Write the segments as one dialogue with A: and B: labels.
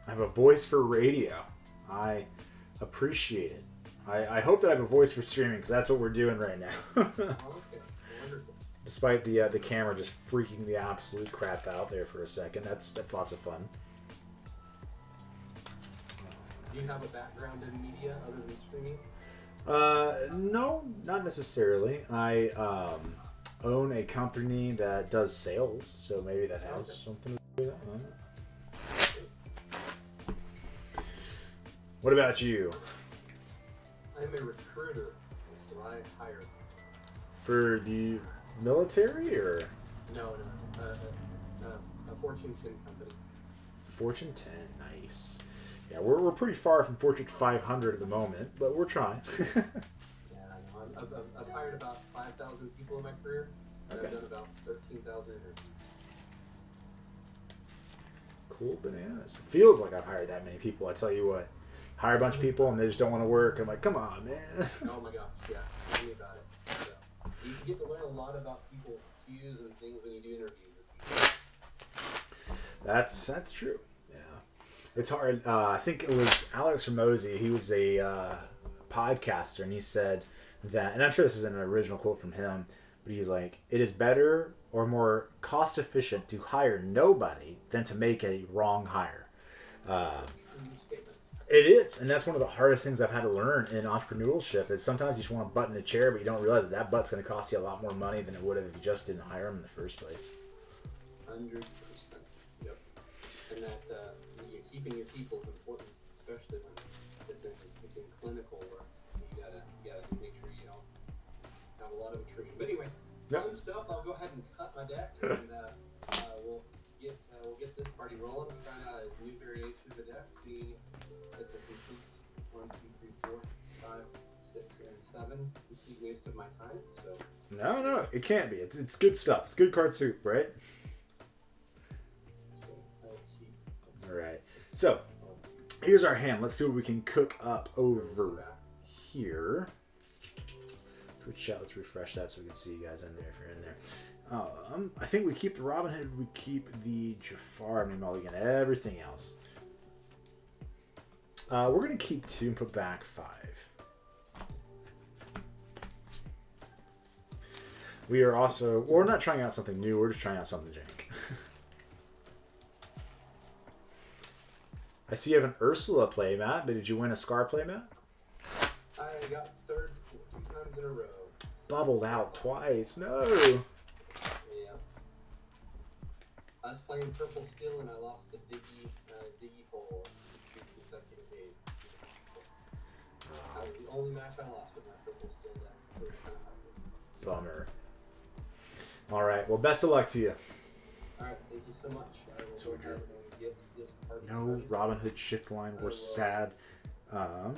A: I have a voice for radio. I appreciate it. I hope that I have a voice for streaming because that's what we're doing right now.
B: Okay, wonderful.
A: Despite the camera just freaking the absolute crap out there for a second. That's lots of fun.
B: Do you have a background in media other than streaming?
A: No, not necessarily. I own a company that does sales, so maybe that has something to do with that. What about you?
B: I'm a recruiter, so I hire.
A: For the military or?
B: No, a Fortune 10 company.
A: Fortune 10, nice. Yeah, we're pretty far from Fortune 500 at the moment, but we're trying.
B: Yeah, I know. I've hired about 5,000 people in my career, and I've done about 13,000 interviews.
A: Cool bananas. It feels like I've hired that many people. I tell you what, hire a bunch of people and they just don't want to work. I'm like, come on, man.
B: Oh my gosh, yeah. Tell me about it. So, you get to learn a lot about people's cues and things when you do interviews with people.
A: That's true. Yeah, it's hard. I think it was Alex Ramosi. He was a podcaster, and he said that, and I'm sure this is an original quote from him, but he's like, it is better or more cost efficient to hire nobody than to make a wrong hire. It is, and that's one of the hardest things I've had to learn in entrepreneurship is sometimes you just want to butt in a chair, but you don't realize that butt's going to cost you a lot more money than it would have if you just didn't hire them in the first place.
B: 100%. Yep. And that keeping your people is important, especially when it's in clinical work. You gotta make sure you don't have a lot of attrition. But anyway, fun stuff. I'll go ahead and cut my deck, and we'll get this party rolling. Find out a new variation of the deck. See. It's a complete 1, 2, 3, 4, 5, 6, and 7. Complete waste of my time. So
A: no, it can't be. It's good stuff. It's good card soup, right? All right. So here's our hand. Let's see what we can cook up over here. Twitch chat. Let's refresh that so we can see you guys in there if you're in there. I think we keep the Robin Hood. We keep the Jafar. I mean, mulligan everything else. We're going to keep 2 and put back 5. We are also... We're not trying out something new. We're just trying out something jank. I see you have an Ursula playmat, but did you win a Scar playmat?
B: I got third 2 times in a row.
A: Bubbled out twice. No!
B: Yeah. I was playing Purple Steel and I lost to Diggy Hole. Consecutive days. That was the only match I lost with my Purple Steel deck. It was kind of hard.
A: Bummer. All right. Well, best of luck to you.
B: All right. Thank you so much. I will go ahead and get this part
A: No
B: started.
A: Robin Hood shift line. We're sad. So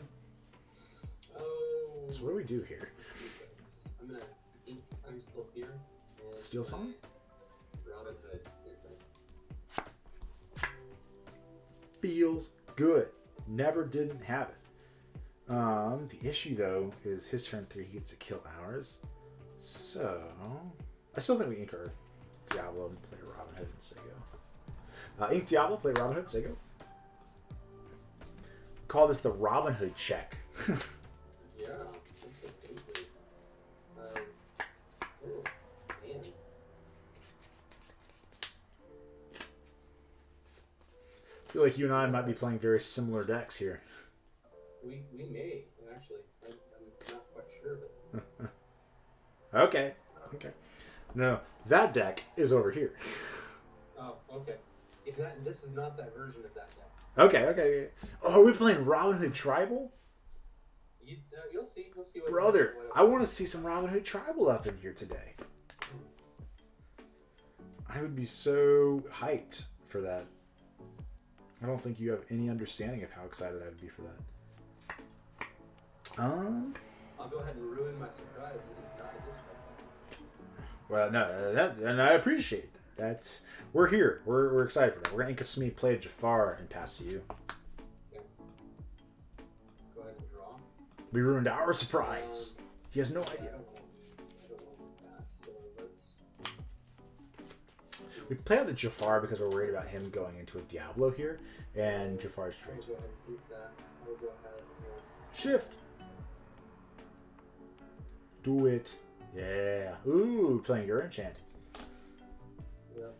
A: what do we do here?
B: I'm gonna ink. I'm still here. And
A: Steel Song?
B: Robin Hood.
A: Feels good. Never didn't have it. The issue though is his turn 3. He gets to kill ours. So I still think we ink our Diablo and play Robin Hood and Sego. Ink Diablo, play Robin Hood, Sego. Call this the Robin Hood check.
B: Yeah. Absolutely. Oh, man.
A: I feel like you and I might be playing very similar decks here.
B: We may actually. I'm not quite sure, but
A: Okay. No, that deck is over here.
B: oh, okay. If that, this is not that version of that deck.
A: Okay. Oh, are we playing Robin Hood Tribal?
B: You'll see. You'll see what.
A: Brother,
B: what
A: I want to see some Robin Hood Tribal up in here today. I would be so hyped for that. I don't think you have any understanding of how excited I would be for that.
B: I'll go ahead and ruin my surprise. It is not a discard.
A: Well, no, and I appreciate that. We're here. We're excited for that. We're gonna ink a Smee, play a Jafar, and pass to you.
B: Okay. Go ahead and draw.
A: We ruined our surprise. He has no idea.
B: I don't want to use that. So let's.
A: We play out the Jafar because we're worried about him going into a Diablo here, and Jafar's
B: I'll
A: trade.
B: go ahead and keep that. I'll go ahead and
A: Shift. Do it. Yeah. Ooh, playing your enchant.
B: yep.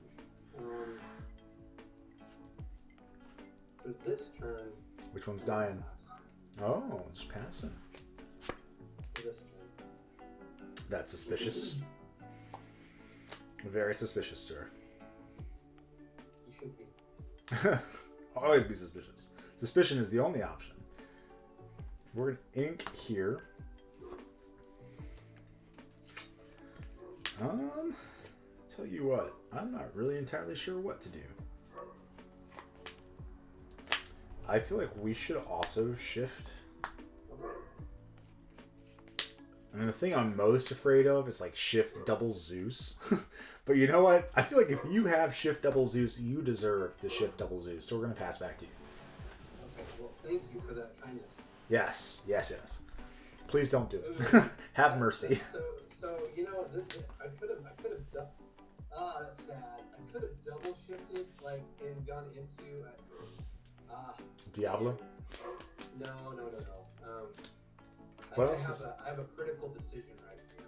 B: For this turn.
A: Which one's dying? Oh, just passing.
B: For this turn.
A: That's suspicious. Very suspicious, sir.
B: You should be.
A: Always be suspicious. Suspicion is the only option. We're gonna ink here. Tell you what, I'm not really entirely sure what to do. I feel like we should also shift. I mean, the thing I'm most afraid of is like shift double Zeus. But you know what? I feel like if you have shift double Zeus, you deserve to shift double Zeus. So we're going to pass back to you.
B: Okay, well, thank you for that kindness.
A: Yes, yes, yes. Please don't do it. Have mercy.
B: So you know, I could have that's sad. I could have double shifted, like, and gone into,
A: Diablo?
B: No.
A: What else
B: I have a critical decision right here.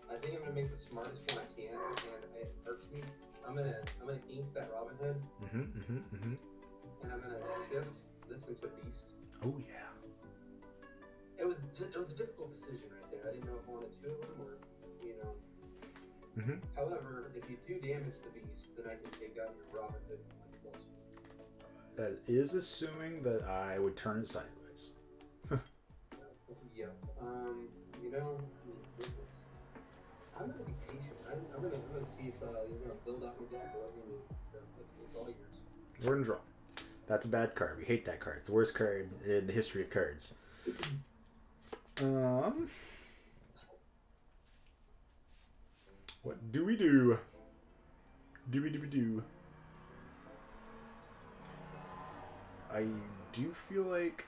B: I think I'm gonna make the smartest one I can, and it hurts me. I'm gonna ink that Robin Hood, and I'm gonna shift this into Beast.
A: Oh yeah.
B: It was a difficult decision right there. I didn't know if I wanted two of them or, you know. However, if you do damage the Beast, then I can take out your Robin Hood and
A: That is assuming that I would turn it sideways.
B: Yep. You know, I'm gonna be patient. I'm gonna see if you're gonna build out your deck or whatever you need. So it's all yours.
A: We're gonna draw. That's a bad card. We hate that card. It's the worst card in the history of cards. What do we do? Do. I do feel like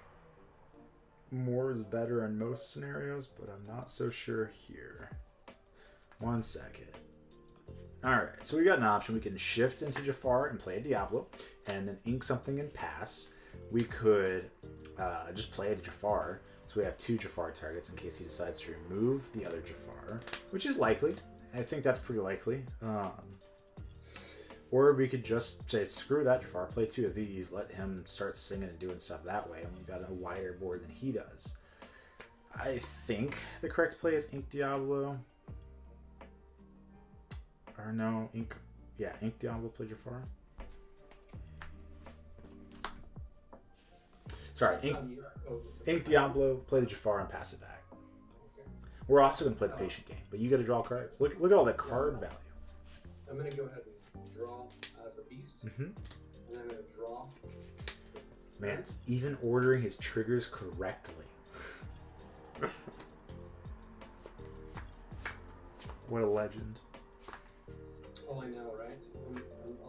A: more is better in most scenarios, but I'm not so sure here. 1 second. Alright, so we got an option. We can shift into Jafar and play a Diablo, and then ink something and pass. We could just play the Jafar, so we have 2 Jafar targets in case he decides to remove the other Jafar, which is likely. I think that's pretty likely. Or we could just say, screw that Jafar, play 2 of these, let him start singing and doing stuff that way, and we've got a wider board than he does. I think the correct play is Ink Diablo. Or no, Ink Diablo, play Jafar. Sorry, Ink Diablo, play the Jafar and pass it back. We're also going to play the patient game, but you got to draw cards. Look at all that card value.
B: I'm going to go ahead and draw for Beast, and I'm going to draw.
A: Man, it's even ordering his triggers correctly. What a legend.
B: Oh, I know, right?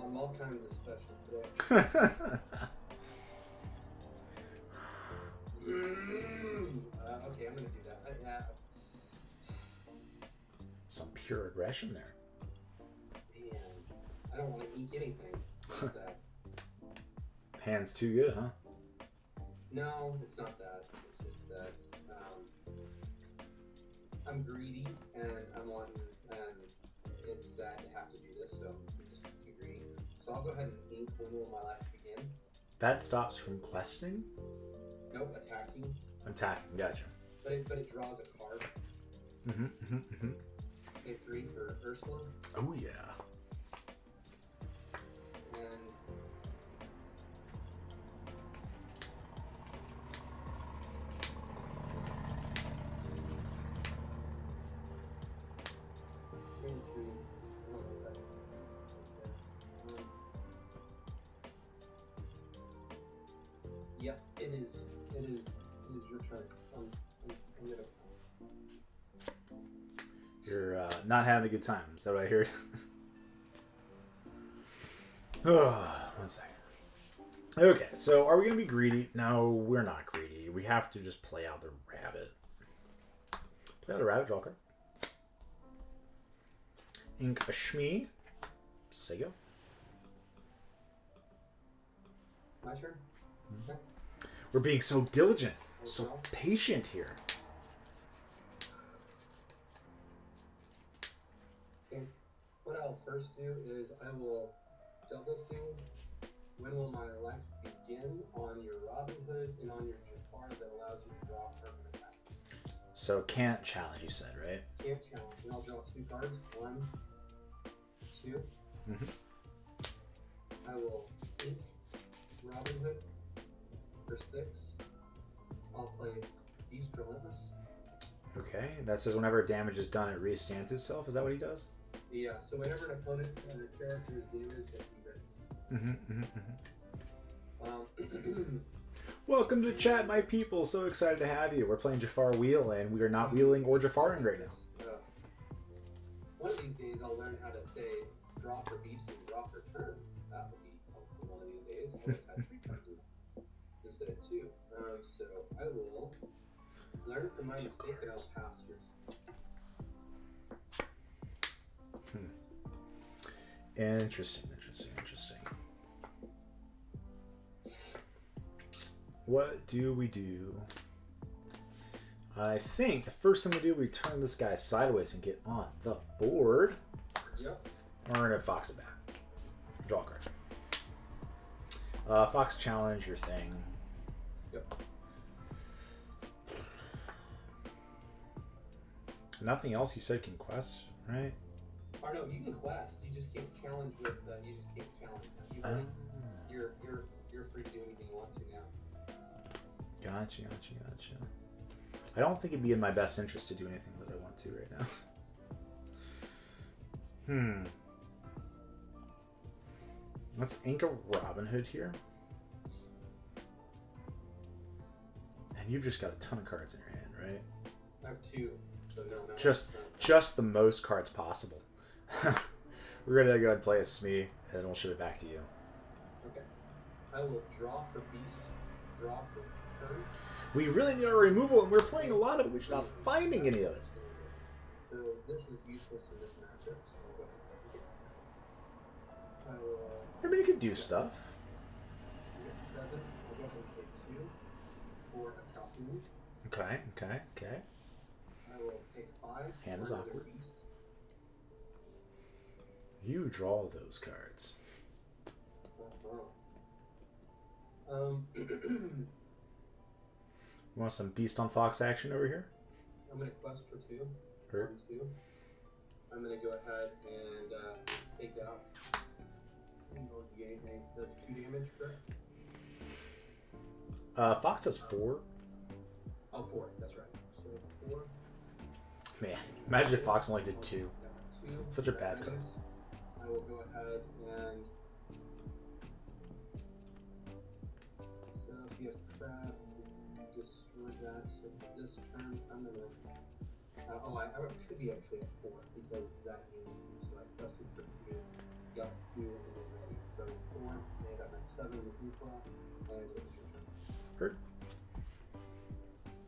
B: I'm all kinds of special today. Okay, I'm going to do that.
A: Some pure aggression there.
B: Man, I don't want to ink anything. What's that?
A: Hand's too good, huh?
B: No, it's not that. It's just that I'm greedy and I'm wanting, and it's sad to have to do this, so I'm just too greedy. So I'll go ahead and ink When Will My Life Begin.
A: That stops from questing?
B: Nope, attacking.
A: Attacking, gotcha.
B: But it draws a card. Pay 3 for Ursula.
A: Oh yeah.
B: And yep, it is your turn. I'm gonna.
A: You're not having a good time. Is that what I heard? 1 second. Okay, so are we going to be greedy? No, we're not greedy. We have to just play out the rabbit. Play out the rabbit, draw card. Ink a Shmee. Sego.
B: My turn. Okay.
A: We're being so diligent, so patient here.
B: Okay. What I'll first do is I will double seal. When will my life begin on your Robin Hood and on your Jafar that allows you to draw permanent attack?
A: So can't challenge, you said, right?
B: Can't challenge. And I'll draw 2 cards. 1, 2.
A: Mm-hmm.
B: I will ink Robin Hood for 6. I'll play Beast Relentless.
A: Okay, that says whenever damage is done, it restands itself. Is that what he does?
B: Yeah, so whenever an opponent and a character is damaged, that he readies.
A: Welcome to chat, my people. So excited to have you. We're playing Jafar Wheel, and we are not wheeling or Jafaring right now.
B: One of these days, I'll learn how to say draw for beast and draw for turn. That will be helpful one of these days. I always had 3 turns instead of 2. So I will learn from my mistake and I'll pass yours.
A: Interesting. What do we do? I think the first thing we do, we turn this guy sideways and get on the board.
B: Yep.
A: We're gonna Fox it back. Draw a card. Fox challenge your thing.
B: Yep.
A: Nothing else you said can quest, right?
B: Or no, you can quest. You just can't challenge with. You just can't challenge. You're free to do anything you want to now.
A: Gotcha. I don't think it'd be in my best interest to do anything that I want to right now. Let's ink a Robin Hood here. And you've just got a ton of cards in your hand, right?
B: I have 2, so no.
A: Just the most cards possible. We're gonna go ahead and play a Smee, and then we'll ship it back to you.
B: Okay. I will draw for beast, draw for turn.
A: We really need our removal, and we're playing a lot of it. We're just not finding any of it.
B: So this is useless in this matchup. So I'll go ahead and I will.
A: I mean, you could do stuff.
B: I get 7. I'll go ahead and play 2 for a calculate.
A: Okay.
B: I will pay 5.
A: Hand is
B: for another
A: awkward.
B: beast.
A: You draw those cards. You want some Beast on Fox action over here?
B: I'm going to quest for 2.
A: Hurt.
B: 1, 2. I'm going to go ahead and take out. Does 2 damage, correct?
A: Fox does 4.
B: Oh, 4. That's right. So 4.
A: Man, imagine if Fox only did 2.
B: 2.
A: Such a bad card.
B: I will go ahead and. So if he has crap, destroy that. So for this turn, I'm gonna. I should be actually at 4 because that means so I quested for 2, got 2, and then ready. So 4, and I'm at 7 with Hoopla, and it's your turn.
A: Hurt.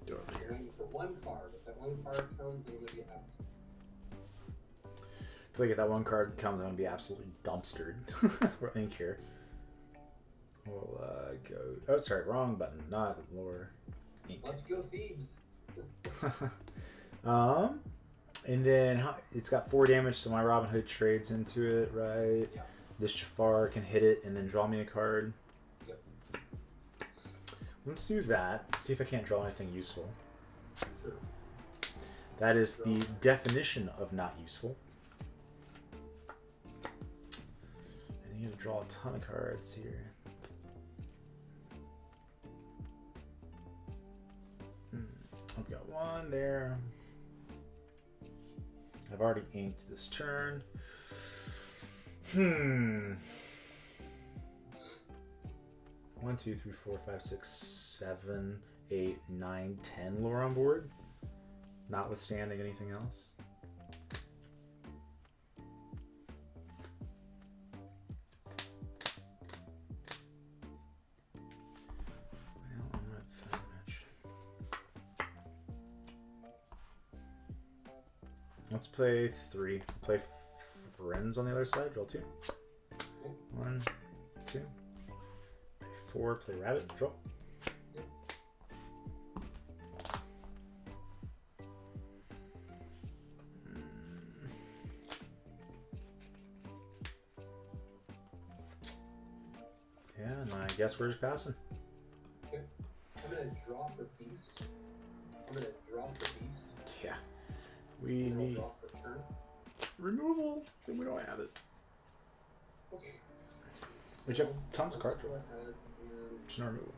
A: Do it over
B: I'm
A: here.
B: waiting for 1 card. If that 1 card comes, then I'm gonna be out.
A: I feel like if that 1 card comes, I'm going to be absolutely dumpstered. We're ink here. We'll go... Oh, sorry. Wrong button. Not lower ink.
B: Let's go Thebes.
A: And then it's got 4 damage, so my Robin Hood trades into it, right?
B: Yeah.
A: This Jafar can hit it and then draw me a card.
B: Yep.
A: Let's do that. See if I can't draw anything useful.
B: Sure.
A: That is the definition of not useful. And you have to draw a ton of cards here. I've got 1 there. I've already inked this turn. 1, 2, 3, 4, 5, 6, 7, 8, 9, 10 lore on board. Notwithstanding anything else. Well, I'm at that much. Let's play 3. Play friends on the other side. Draw 2.
B: Okay.
A: 1, 2, 4. Play rabbit. Draw.
B: Yep.
A: Yeah, and I guess we're just passing.
B: Okay. I'm gonna draw for beast.
A: Yeah. We
B: And I'll
A: need
B: draw for turn.
A: removal, and we don't have it.
B: Okay.
A: We have tons of cards.
B: Let's go ahead and
A: Just no removal.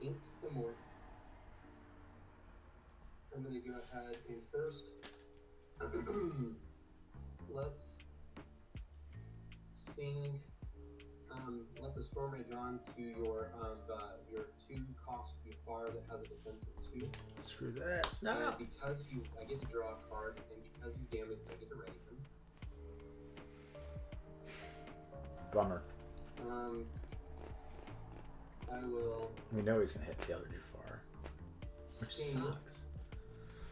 B: ink the morph. I'm gonna go ahead and first let's sing let the Storm Rage on to your 2-cost Jafar that has a defensive 2.
A: Screw this. No.
B: And because I get to draw a card, and because he's damaged, I get to ready him.
A: Bummer.
B: I will
A: We know he's gonna hit the other Jafar, which
B: sing
A: sucks.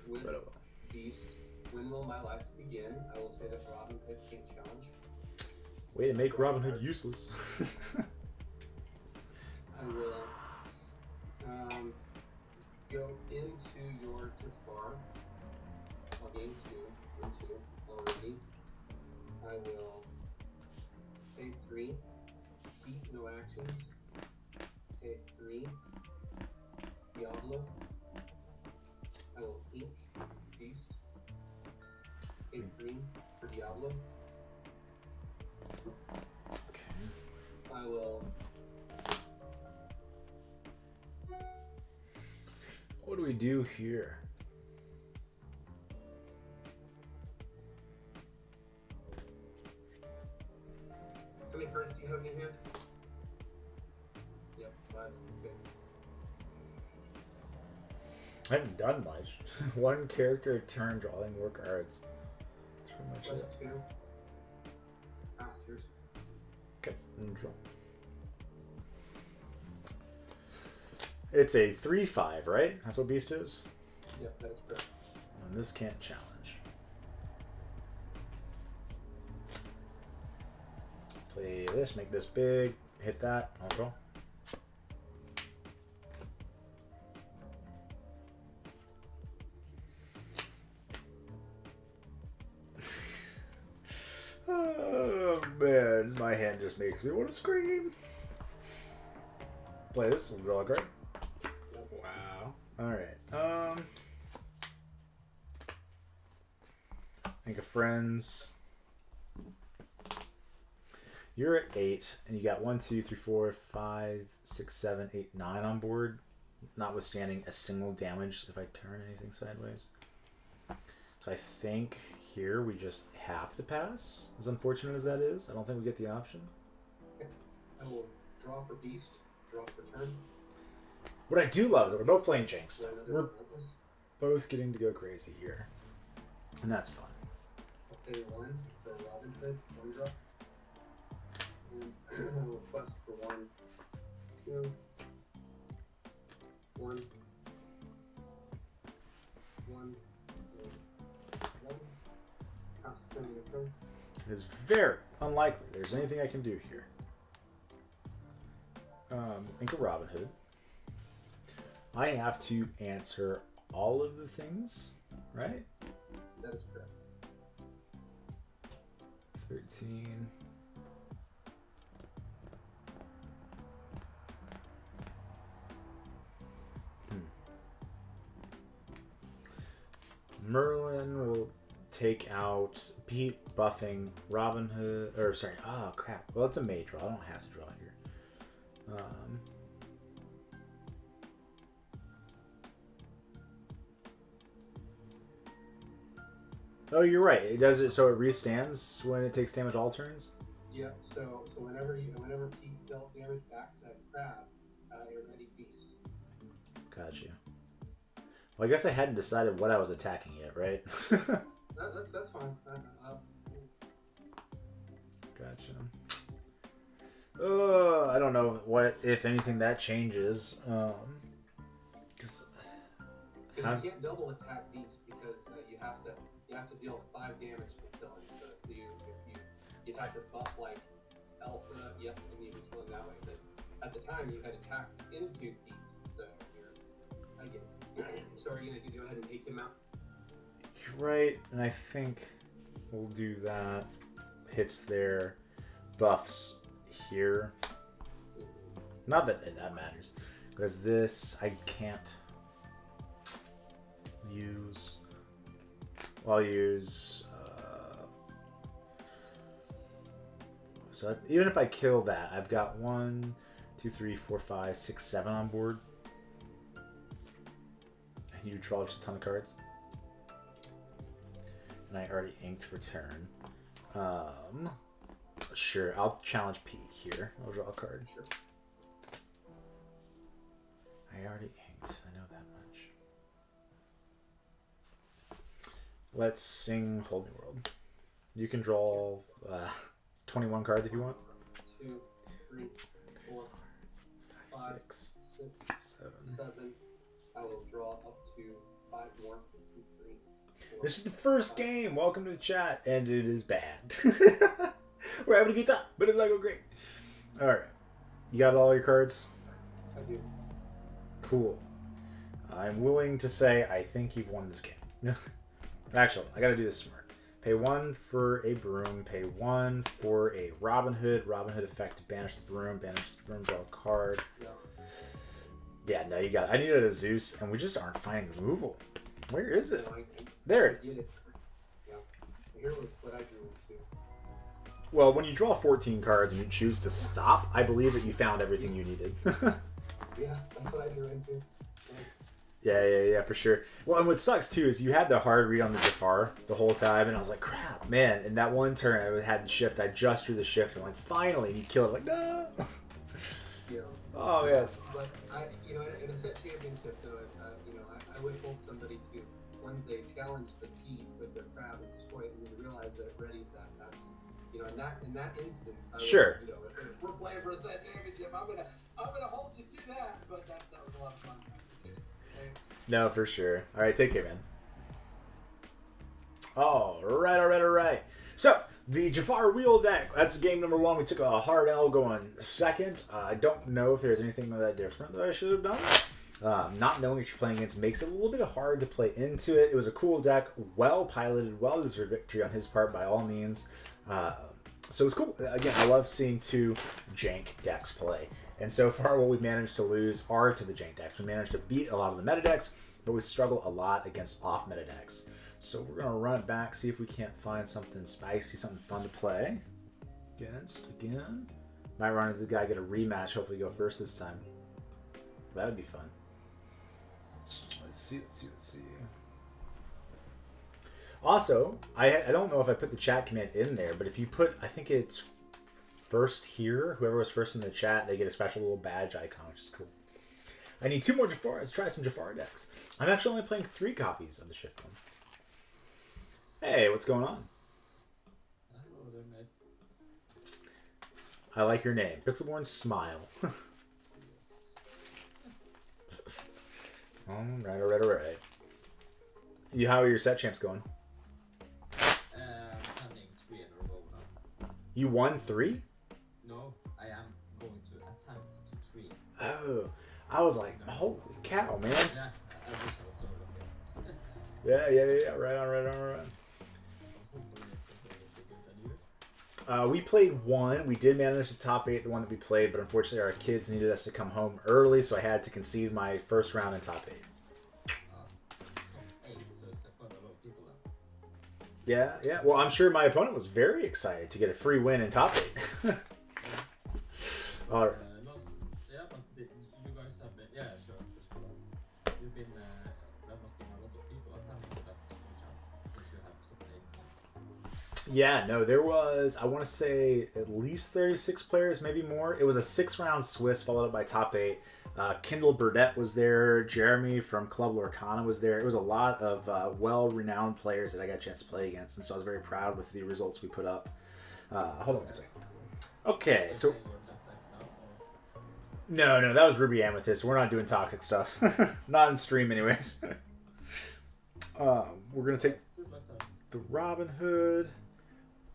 B: with
A: But oh well.
B: Beast. When will my life begin? I will say that Robin Hood can't challenge.
A: Way to make Robin Hood useless.
B: I will go into your Jafar. I'll gain 2 into already. I will pay 3. Keep no actions. Pay 3. Diablo. I will ink Beast. Pay 3 for Diablo.
A: Okay.
B: I will.
A: What do we do here?
B: How many cards do you have in your hand? Yep, 5. Okay.
A: I haven't done much. One character a turn drawing more cards. That's pretty much
B: Plus
A: it.
B: 2. Pass yours.
A: Okay, draw. It's a 3/5, right? That's what Beast is?
B: Yep, that is correct.
A: And this can't challenge. Play this, make this big, hit that, I'll draw. Oh man, my hand just makes me want to scream. Play this, we'll draw a card. Wow. Alright. Think of friends. You're at 8, and you got 1, 2, 3, 4, 5, 6, 7, 8, 9 on board, notwithstanding a single damage if I turn anything sideways. So I think here we just have to pass, as unfortunate as that is. I don't think we get the option.
B: Okay. I will draw for Beast, draw for turn.
A: What I do love is that we're both playing Jinx.
B: Play another
A: We're
B: Relentless.
A: both getting to go crazy here, and that's fun.
B: I'll pay 1 for Robin Hood, 1 drop. And I will quest for 1, 2, 1, 1, 1. Pass turn to your turn.
A: It is very unlikely there's anything I can do here. Think of Robin Hood. I have to answer all of the things, right?
B: That is correct.
A: 13. Merlin will take out Pete buffing Robin Hood, or sorry, oh crap. Well, it's a mage draw. I don't have to draw here. Oh, you're right. It does it so it restands when it takes damage all turns.
B: Yeah. So whenever Pete dealt damage back to that crab, it ready Beast.
A: Gotcha. Well, I guess I hadn't decided what I was attacking yet, right?
B: That's fine.
A: Gotcha. I don't know what, if anything, that changes. Because
B: you can't double attack Beast because you have to deal 5 damage to kill him. So if you you had to buff like Elsa, yep, and you would kill him that way. But at the time, you had attack into beasts, so I get it. So are you going to go ahead and take him out?
A: Right, and I think we'll do that. Hits their buffs here. Not that that matters, because this I can't use. I'll use. So even if I kill that, I've got 1, 2, 3, 4, 5, 6, 7 on board. And you draw just a ton of cards. And I already inked for turn. Sure, I'll challenge Pete here. I'll draw a card.
B: Sure.
A: I already inked. I know that much. Let's sing Whole New World. You can draw 21 cards if you want.
B: 2, 3, 4, 5,
A: 6, 7.
B: 7. I will draw up to 5 more. 2, 3, 4.
A: This is the first game. Welcome to the chat, and it is bad. We're having a good time, but it's not going great. All right, you got all your cards?
B: I do.
A: Cool. I'm willing to say I think you've won this game. Actually, I got to do this smart. Pay 1 for a broom. Pay 1 for a Robin Hood. Robin Hood effect to banish the broom. Banish the broom, draw a card.
B: Yeah.
A: Yeah, no, you got it. I needed a Zeus, and we just aren't finding removal. Where is it?
B: No,
A: There it is.
B: Get it. Yeah. Here was what I drew into.
A: Well, when you draw 14 cards and you choose to stop, I believe that you found everything you needed.
B: Yeah, that's what I drew into.
A: Yeah, for sure. Well, and what sucks too is you had the hard read on the Jafar the whole time, and I was like, crap, man. In that one turn, I had the shift. I just drew the shift, and like, finally, and you kill it. Like, no.
B: You know.
A: Oh yeah.
B: But I, you know, in a set championship, though, you know, I would hold somebody to when they challenge the P with their crab and destroy it, and you realize that it readies that. That's, you know, in that instance, I would,
A: Sure.
B: You know, if we're playing for a set championship, I'm gonna hold you to that. But that was a lot of fun. Thanks.
A: No, for sure. All right, take care, man. All right. So, the Jafar wheel deck. That's game number 1. We took a hard L going second. I don't know if there's anything that different that I should have done. Not knowing what you're playing against makes it a little bit hard to play into it. It was a cool deck, well piloted, well deserved victory on his part by all means. So it was cool. Again, I love seeing 2 jank decks play. And so far, what we've managed to lose are to the jank decks. We managed to beat a lot of the meta decks, but we struggle a lot against off meta decks. So we're going to run it back, see if we can't find something spicy, something fun to play against again. Might run into the guy, get a rematch, hopefully go first this time. That would be fun. Let's see. Also, I don't know if I put the chat command in there, but if you put, I think it's first here, whoever was first in the chat, they get a special little badge icon, which is cool. I need 2 more Jafar. Let's try some Jafar decks. I'm actually only playing 3 copies of the shift one. Hey, what's going on?
C: Hello there, mate.
A: I like your name. Pixelborn Smile. Alright. How are your set champs going?
C: Having 3 in a row now.
A: You won 3?
C: No, I am going to attempt to 3.
A: Oh, I was like, holy cow, man.
C: Yeah, I wish I was so lucky.
A: Yeah. Right on.
C: Hopefully it will be good than you.
A: We played 1. We did manage to top 8 the one that we played, but unfortunately our kids needed us to come home early, so I had to concede my first round in top 8.
C: Top 8, so it's quite a lot of people then.
A: Yeah. Well, I'm sure my opponent was very excited to get a free win in top 8. All right.
C: But you guys have been, yeah, sure. You've been, that must be a lot of people attempting that challenge since you have top 8.
A: Yeah, no, there was, I want to say, at least 36 players, maybe more. It was a 6-round Swiss followed up by top 8. Kendall Burdett was there. Jeremy from Club Lorcana was there. It was a lot of well-renowned players that I got a chance to play against, and so I was very proud with the results we put up. Hold on one second. Okay, so... No, that was Ruby Amethyst. We're not doing toxic stuff. Not in stream anyways. We're going to take the Robin Hood.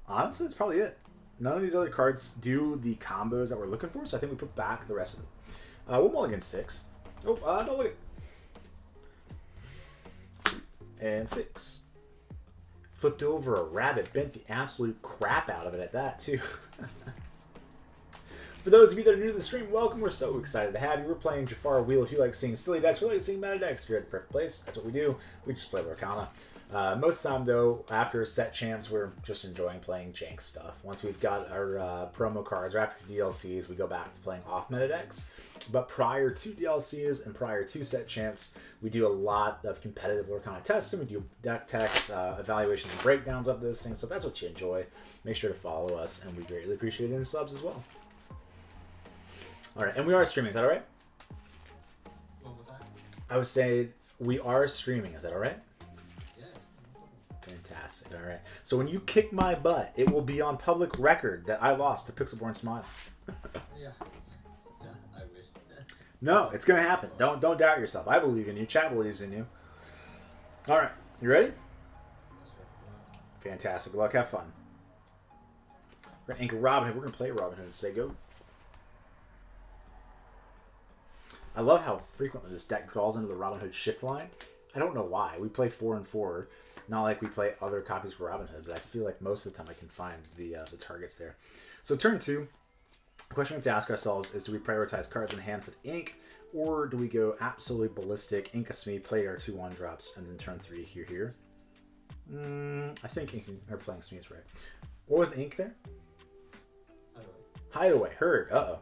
A: Honestly, that's probably it. none of these other cards do the combos that we're looking for, so I think we put back the rest of them. We'll mulligan 6. Oh, don't look at it. And 6. Flipped over a rabbit, bent the absolute crap out of it at that, too. For those of you that are new to the stream, welcome. We're so excited to have you. We're playing Jafar Wheel. If you like seeing silly decks, we like seeing meta decks, you're at the perfect place. That's what we do. We just play Lorcana. Most of the time, though, after set champs, we're just enjoying playing jank stuff. Once we've got our promo cards, or after DLCs, we go back to playing off-meta decks. But prior to DLCs and prior to set champs, we do a lot of competitive Lorcana testing. We do deck techs, evaluations and breakdowns of those things. So if that's what you enjoy, make sure to follow us, and we greatly appreciate it in subs as well. All right, and we are streaming. Is that all right?
C: One more time.
A: I would say we are streaming. Is that all right?
C: Yeah.
A: Fantastic. All right. So when you kick my butt, it will be on public record that I lost to Pixelborn Smile.
C: Yeah. I wish.
A: No, it's gonna happen. Don't doubt yourself. I believe in you. Chat believes in you. All right. You ready? Fantastic. Good luck. Have fun. We're gonna anchor Robin Hood. We're gonna play Robin Hood and say go. I love how frequently this deck draws into the Robin Hood shift line. I don't know why. We play 4 and 4, not like we play other copies of Robin Hood, but I feel like most of the time I can find the targets there. So turn 2, the question we have to ask ourselves is, do we prioritize cards in hand for the ink, or do we go absolutely ballistic, ink a Smee, play our 2 1-drops, and then turn 3 here? I think ink or playing Smee is right. What was the ink there? Hideaway. Heard. Uh-oh.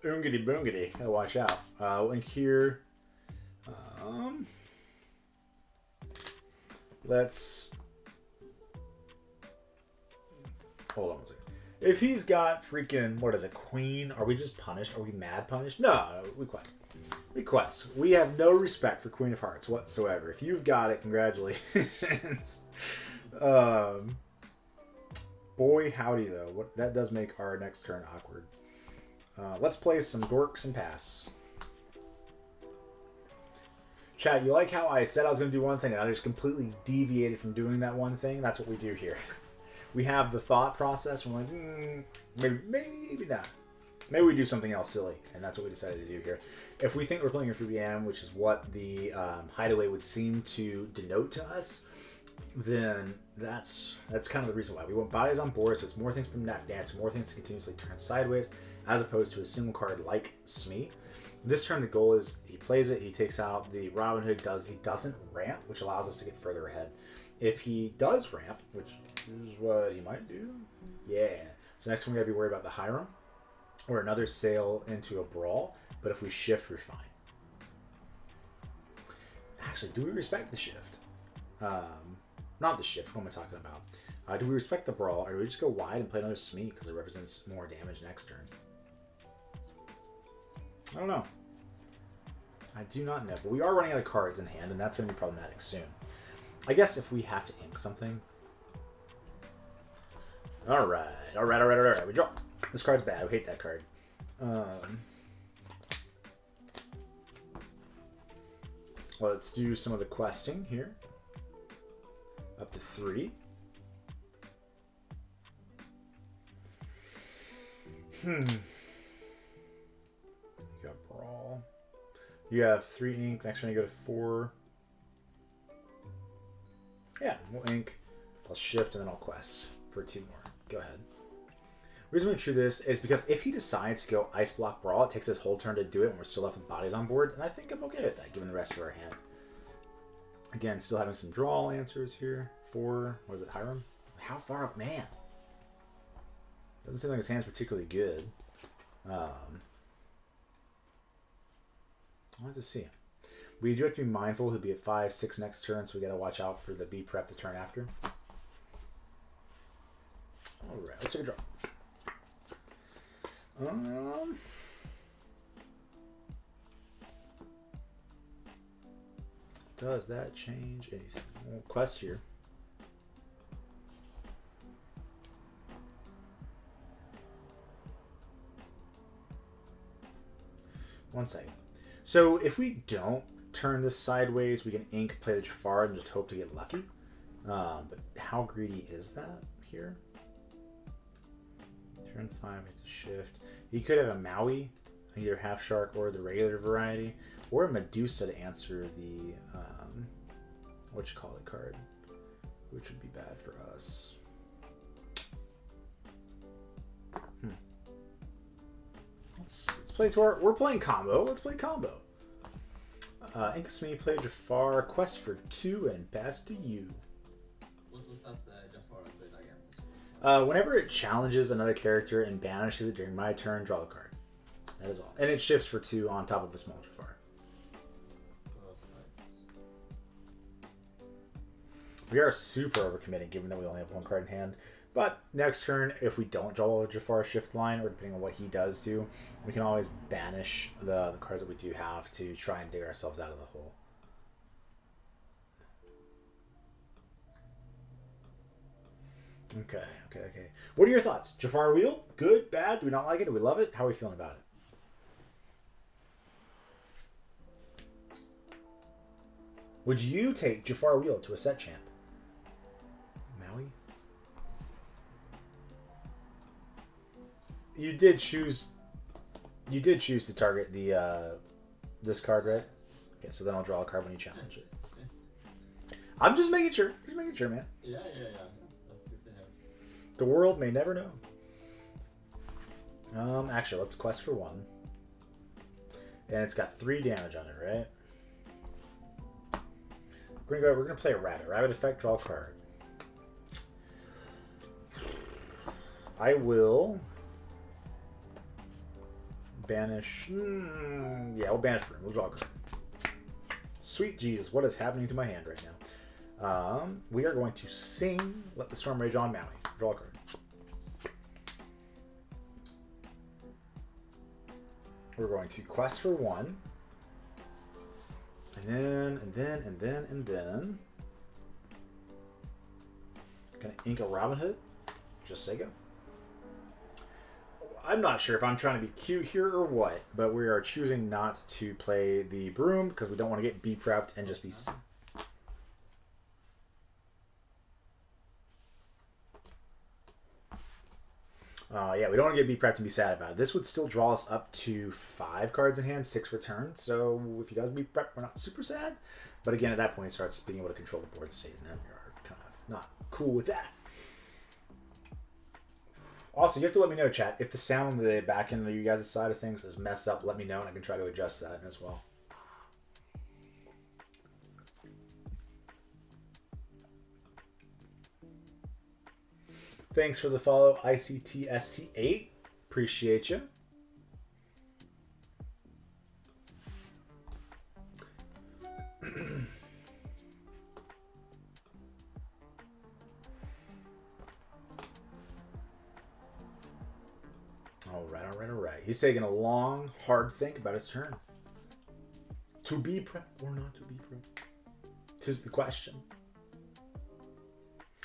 A: Oongity boongity. Gotta watch out. Link here. Let's hold on a second. If he's got freaking, what is it, Queen? Are we just punished? Are we mad punished? No, we quest. We quest. We have no respect for Queen of Hearts whatsoever. If you've got it, congratulations. Boy, howdy though. That does make our next turn awkward. Let's play some dorks and pass. Chat, you like how I said I was going to do one thing and I just completely deviated from doing that one thing? That's what we do here. We have the thought process. We're like, maybe not. Maybe we do something else silly, and that's what we decided to do here. If we think we're playing a 3BM, which is what the hideaway would seem to denote to us, then that's kind of the reason why. We want bodies on board, so it's more things from Knack Dance, more things to continuously turn sideways, as opposed to a single card like Smee. This turn, the goal is he plays it, he takes out the Robin Hood, he doesn't ramp, which allows us to get further ahead. If he does ramp, which is what he might do, yeah. So next one we gotta be worried about the Hiram, or another sail into a brawl, but if we shift, we're fine. Actually, do we respect the shift? Not the shift, what am I talking about? Do we respect the brawl, or do we just go wide and play another Smee because it represents more damage next turn? I don't know. I do not know, but we are running out of cards in hand, and that's going to be problematic soon. I guess if we have to ink something. Alright. We draw. This card's bad. We hate that card. Let's do some of the questing here. Up to 3. You got brawl. You have 3 ink. Next one you go to 4. Yeah, we'll ink. I'll shift and then I'll quest for 2 more. Go ahead. The reason we choose this is because if he decides to go Ice Block Brawl, it takes his whole turn to do it and we're still left with bodies on board. And I think I'm okay with that, given the rest of our hand. Again, still having some draw answers here. 4, what is it, Hiram? How far up? Man. Doesn't seem like his hand's particularly good. I'll have to see. We do have to be mindful he'll be at 5, 6 next turn, so we gotta watch out for the B prep the turn after. Alright, let's take a draw. Does that change anything? We'll quest here. One second. So if we don't turn this sideways, we can ink, play the Jafar, and just hope to get lucky. But how greedy is that here? Turn 5, it's a shift. He could have a Maui, either half shark or the regular variety, or a Medusa to answer the what you call it card, which would be bad for us. Let's play to our. We're playing combo. Let's play combo. Inkasmi, play Jafar, quest for 2, and pass to you.
C: What was that Jafar bit again?
A: Whenever it challenges another character and banishes it during my turn, draw a card. That is all. And it shifts for 2 on top of a small Jafar. We are super overcommitting given that we only have 1 card in hand. But next turn, if we don't draw a Jafar shift line, or depending on what he does do, we can always banish the cards that we do have to try and dig ourselves out of the hole. Okay. What are your thoughts? Jafar Wheel? Good? Bad? Do we not like it? Do we love it? How are we feeling about it? Would you take Jafar Wheel to a set champ? Maui? You did choose to target the this card, right? Okay, so then I'll draw a card when you challenge it. I'm just making sure. Man.
C: Yeah. That's good to have.
A: The world may never know. Actually, let's quest for 1. And it's got 3 damage on it, right? We're gonna play a rabbit. Rabbit effect, draw a card. I will banish. Yeah, we'll banish room. We'll draw a card. Sweet Jesus, what is happening to my hand right now? We are going to sing Let the Storm Rage on Maui. Draw a card. We're going to quest for 1. And then. Gonna ink a Robin Hood. Just say go. I'm not sure if I'm trying to be cute here or what, but we are choosing not to play the broom because we don't want to get B-prepped and just be... yeah, we don't want to get B-prepped and be sad about it. This would still draw us up to 5 cards in hand, 6 for turn. So if he does B-prep, we're not super sad. But again, at that point, he starts being able to control the board state, and then we are kind of not cool with that. Also, you have to let me know, chat, if the sound on the back end of you guys' side of things is messed up, let me know, and I can try to adjust that as well. Thanks for the follow, ICTST8. Appreciate you. All right. He's taking a long, hard think about his turn. To be prep or not to be prep? 'Tis the question.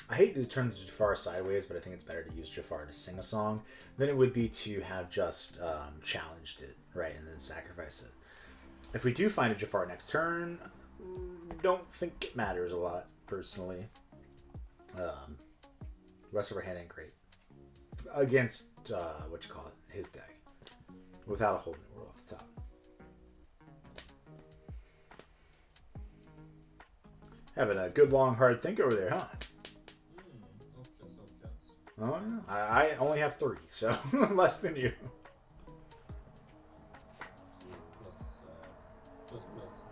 A: I hate to turn the Jafar sideways, but I think it's better to use Jafar to sing a song than it would be to have just challenged it, right, and then sacrifice it. If we do find a Jafar next turn, don't think it matters a lot, personally. The rest of our hand ain't great. Against, his deck. Without a whole new world off the top. Having a good, long, hard think over there, huh?
C: Options.
A: Oh, yeah. I only have 3, so less than you.
C: Plus what's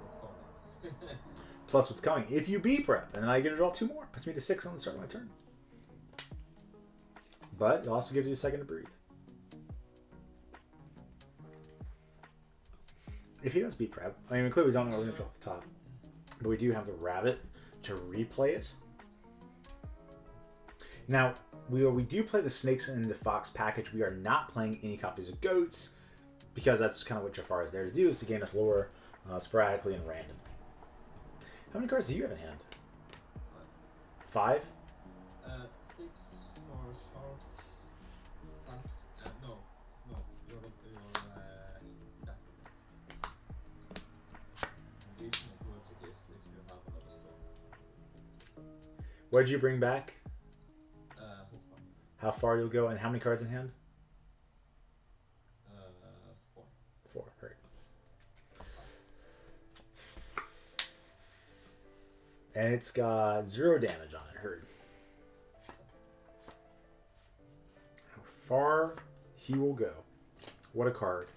C: coming.
A: Plus what's coming. If you B-prep, and then I get to draw 2 more. Puts me to 6 on the start of my turn. But it also gives you a second to breathe. If he does B-prep, I mean, clearly we don't know we're going to draw off the top. But we do have the rabbit to replay it. Now, we do play the snakes in the fox package. We are not playing any copies of goats because that's kind of what Jafar is there to do, is to gain us lore sporadically and randomly. How many cards do you have in hand? 5?
C: 6 for shark. No, you're that is.
A: What did you bring back?
C: Hofmann.
A: How far you'll go and how many cards in hand? And it's got 0 damage on it, heard. How far he will go. What a card.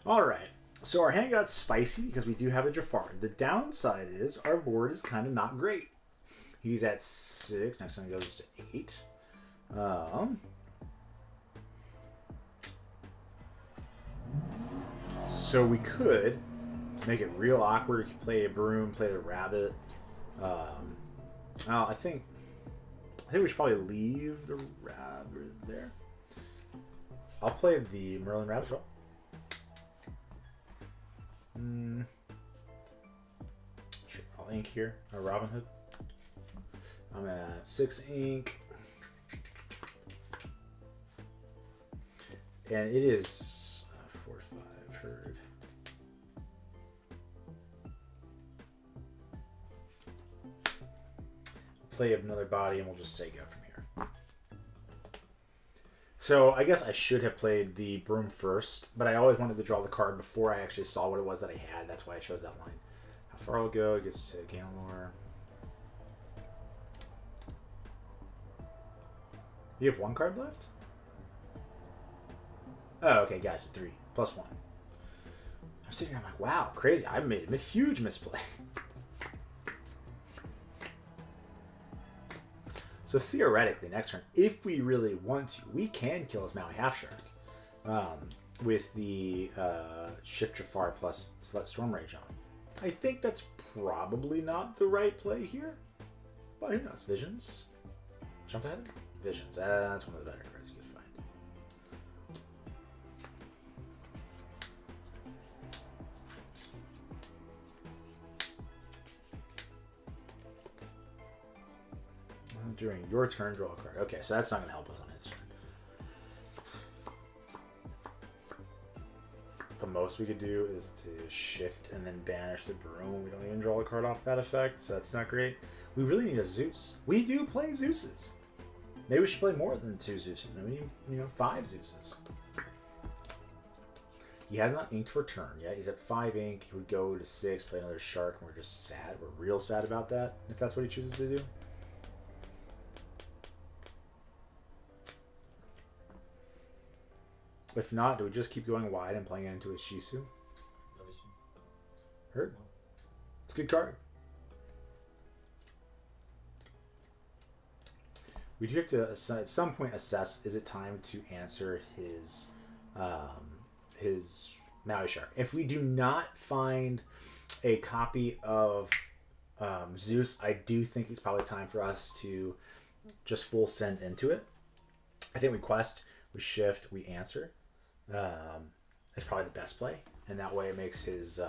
A: Alright. So our hand got spicy because we do have a Jafar. The downside is our board is kind of not great. He's at 6. Next one goes to 8. So we could make it real awkward. You could play a broom, play the rabbit. I think we should probably leave the rabbit there. I'll play the Merlin rabbit as well. Sure, I'll ink here. Robin Hood. I'm at 6 ink. And it is 4/5 herd. Play another body and we'll just say go from here. So I guess I should have played the broom first, but I always wanted to draw the card before I actually saw what it was that I had. That's why I chose that line. How far I'll go, it gets to Gamelor. You have 1 card left? Oh, okay, gotcha. 3 plus 1. I'm sitting here, I'm like, wow, crazy. I made a huge misplay. So theoretically, next turn, if we really want to, we can kill his Maui Half Shark with the Shift Jafar plus Select Storm Rage on. I think that's probably not the right play here, but who knows? Visions? Jump ahead? Visions. That's one of the better cards you can find. During your turn, draw a card. Okay, so that's not going to help us on his turn. The most we could do is to shift and then banish the broom. We don't even draw a card off that effect, so that's not great. We really need a Zeus. We do play Zeuses. Maybe we should play more than 2 Zeuses. Maybe, 5 Zeuses. He has not inked for turn yet. He's at 5 ink. He would go to 6, play another shark, and we're just sad. We're real sad about that, if that's what he chooses to do. If not, do we just keep going wide and playing it into a Shisu? Hurt. It's a good card. We do have to, at some point, assess, is it time to answer his Maui Shark? If we do not find a copy of Zeus, I do think it's probably time for us to just full send into it. I think we quest, we shift, we answer. It's probably the best play, and that way it makes his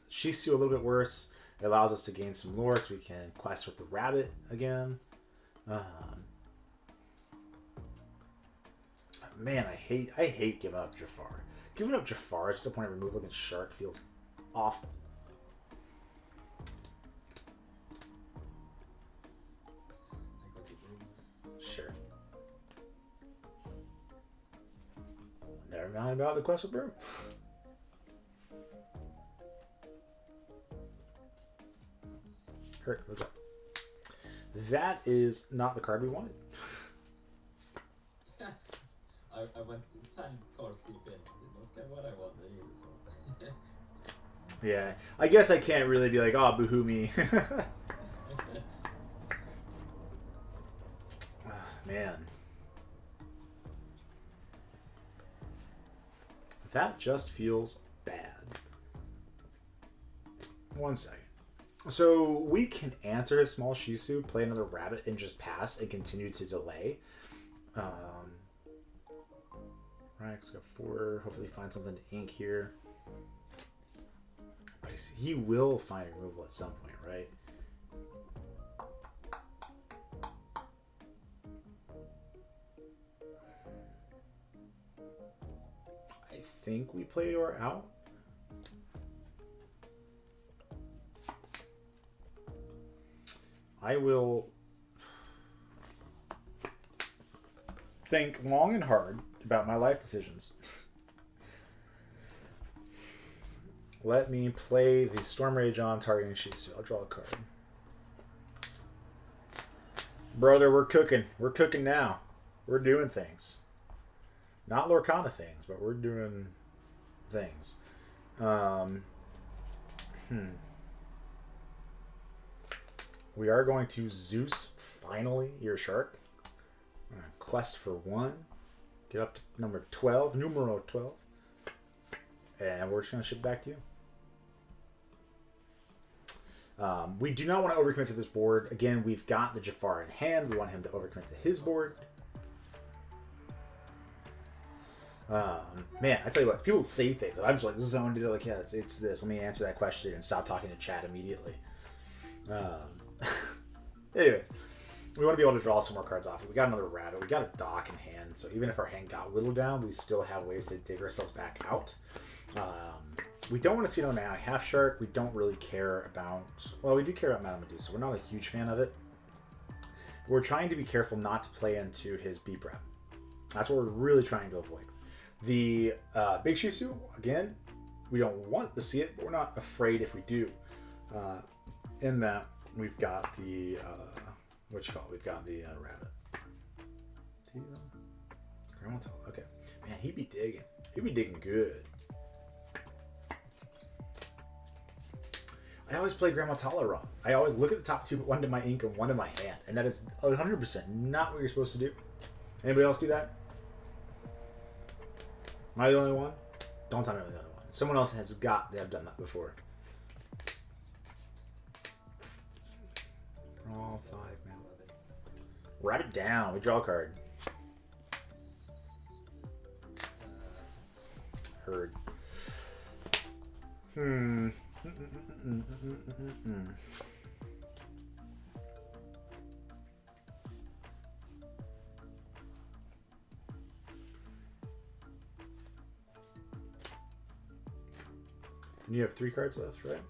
A: Shisu a little bit worse. It allows us to gain some lore, so we can quest with the rabbit again. Man, I hate giving up Jafar. Giving up Jafar at just a point of removal against Shark feels awful. Sure. Never mind about the quest with Broom. Hurt, what's up? That is not the card we wanted.
C: I went 10 cards deep in. Did not get what I wanted either, so.
A: Yeah, I guess I can't really be like, oh, boohoo me. Man. That just feels bad. 1 second. So we can answer his small Shisu, play another rabbit, and just pass and continue to delay. Right, he's got 4. Hopefully find something to ink here. But he will find removal at some point, right? I think we play or out. I will think long and hard about my life decisions. Let me play the Storm Rage on targeting Shisu. I'll draw a card. Brother, we're cooking. We're cooking now. We're doing things. Not Lorcana things, but we're doing things. We are going to Zeus, finally, your shark. Quest for 1. Get up to number 12, numero 12. And we're just going to ship back to you. We do not want to overcommit to this board. Again, we've got the Jafar in hand. We want him to overcommit to his board. Man, I tell you what, people say things, and I'm just like zoned into like, yeah, it's this. Let me answer that question and stop talking to chat immediately. Anyways, we want to be able to draw some more cards off. We got another rabbit. We got a dock in hand, so even if our hand got whittled down, we still have ways to dig ourselves back out. We don't want to see no now half shark. We don't really care about. Well, we do care about Madame Medusa. We're not a huge fan of it. We're trying to be careful not to play into his B prep. That's what we're really trying to avoid. The Big Shisu, again, we don't want to see it, but we're not afraid if we do. In that, we've got the what you call it? We've got the rabbit. Okay, man, he'd be digging. He'd be digging good. I always play Grandma Tala wrong. I always look at the top two, but one to my ink and one to my hand, and that is 100% not what you're supposed to do. Anybody else do that? Am I the only one? Don't tell me I'm the other one. Someone else has got to have done that before. All 5, man. Write it down. We draw a card. Heard. And you have 3 cards left, right?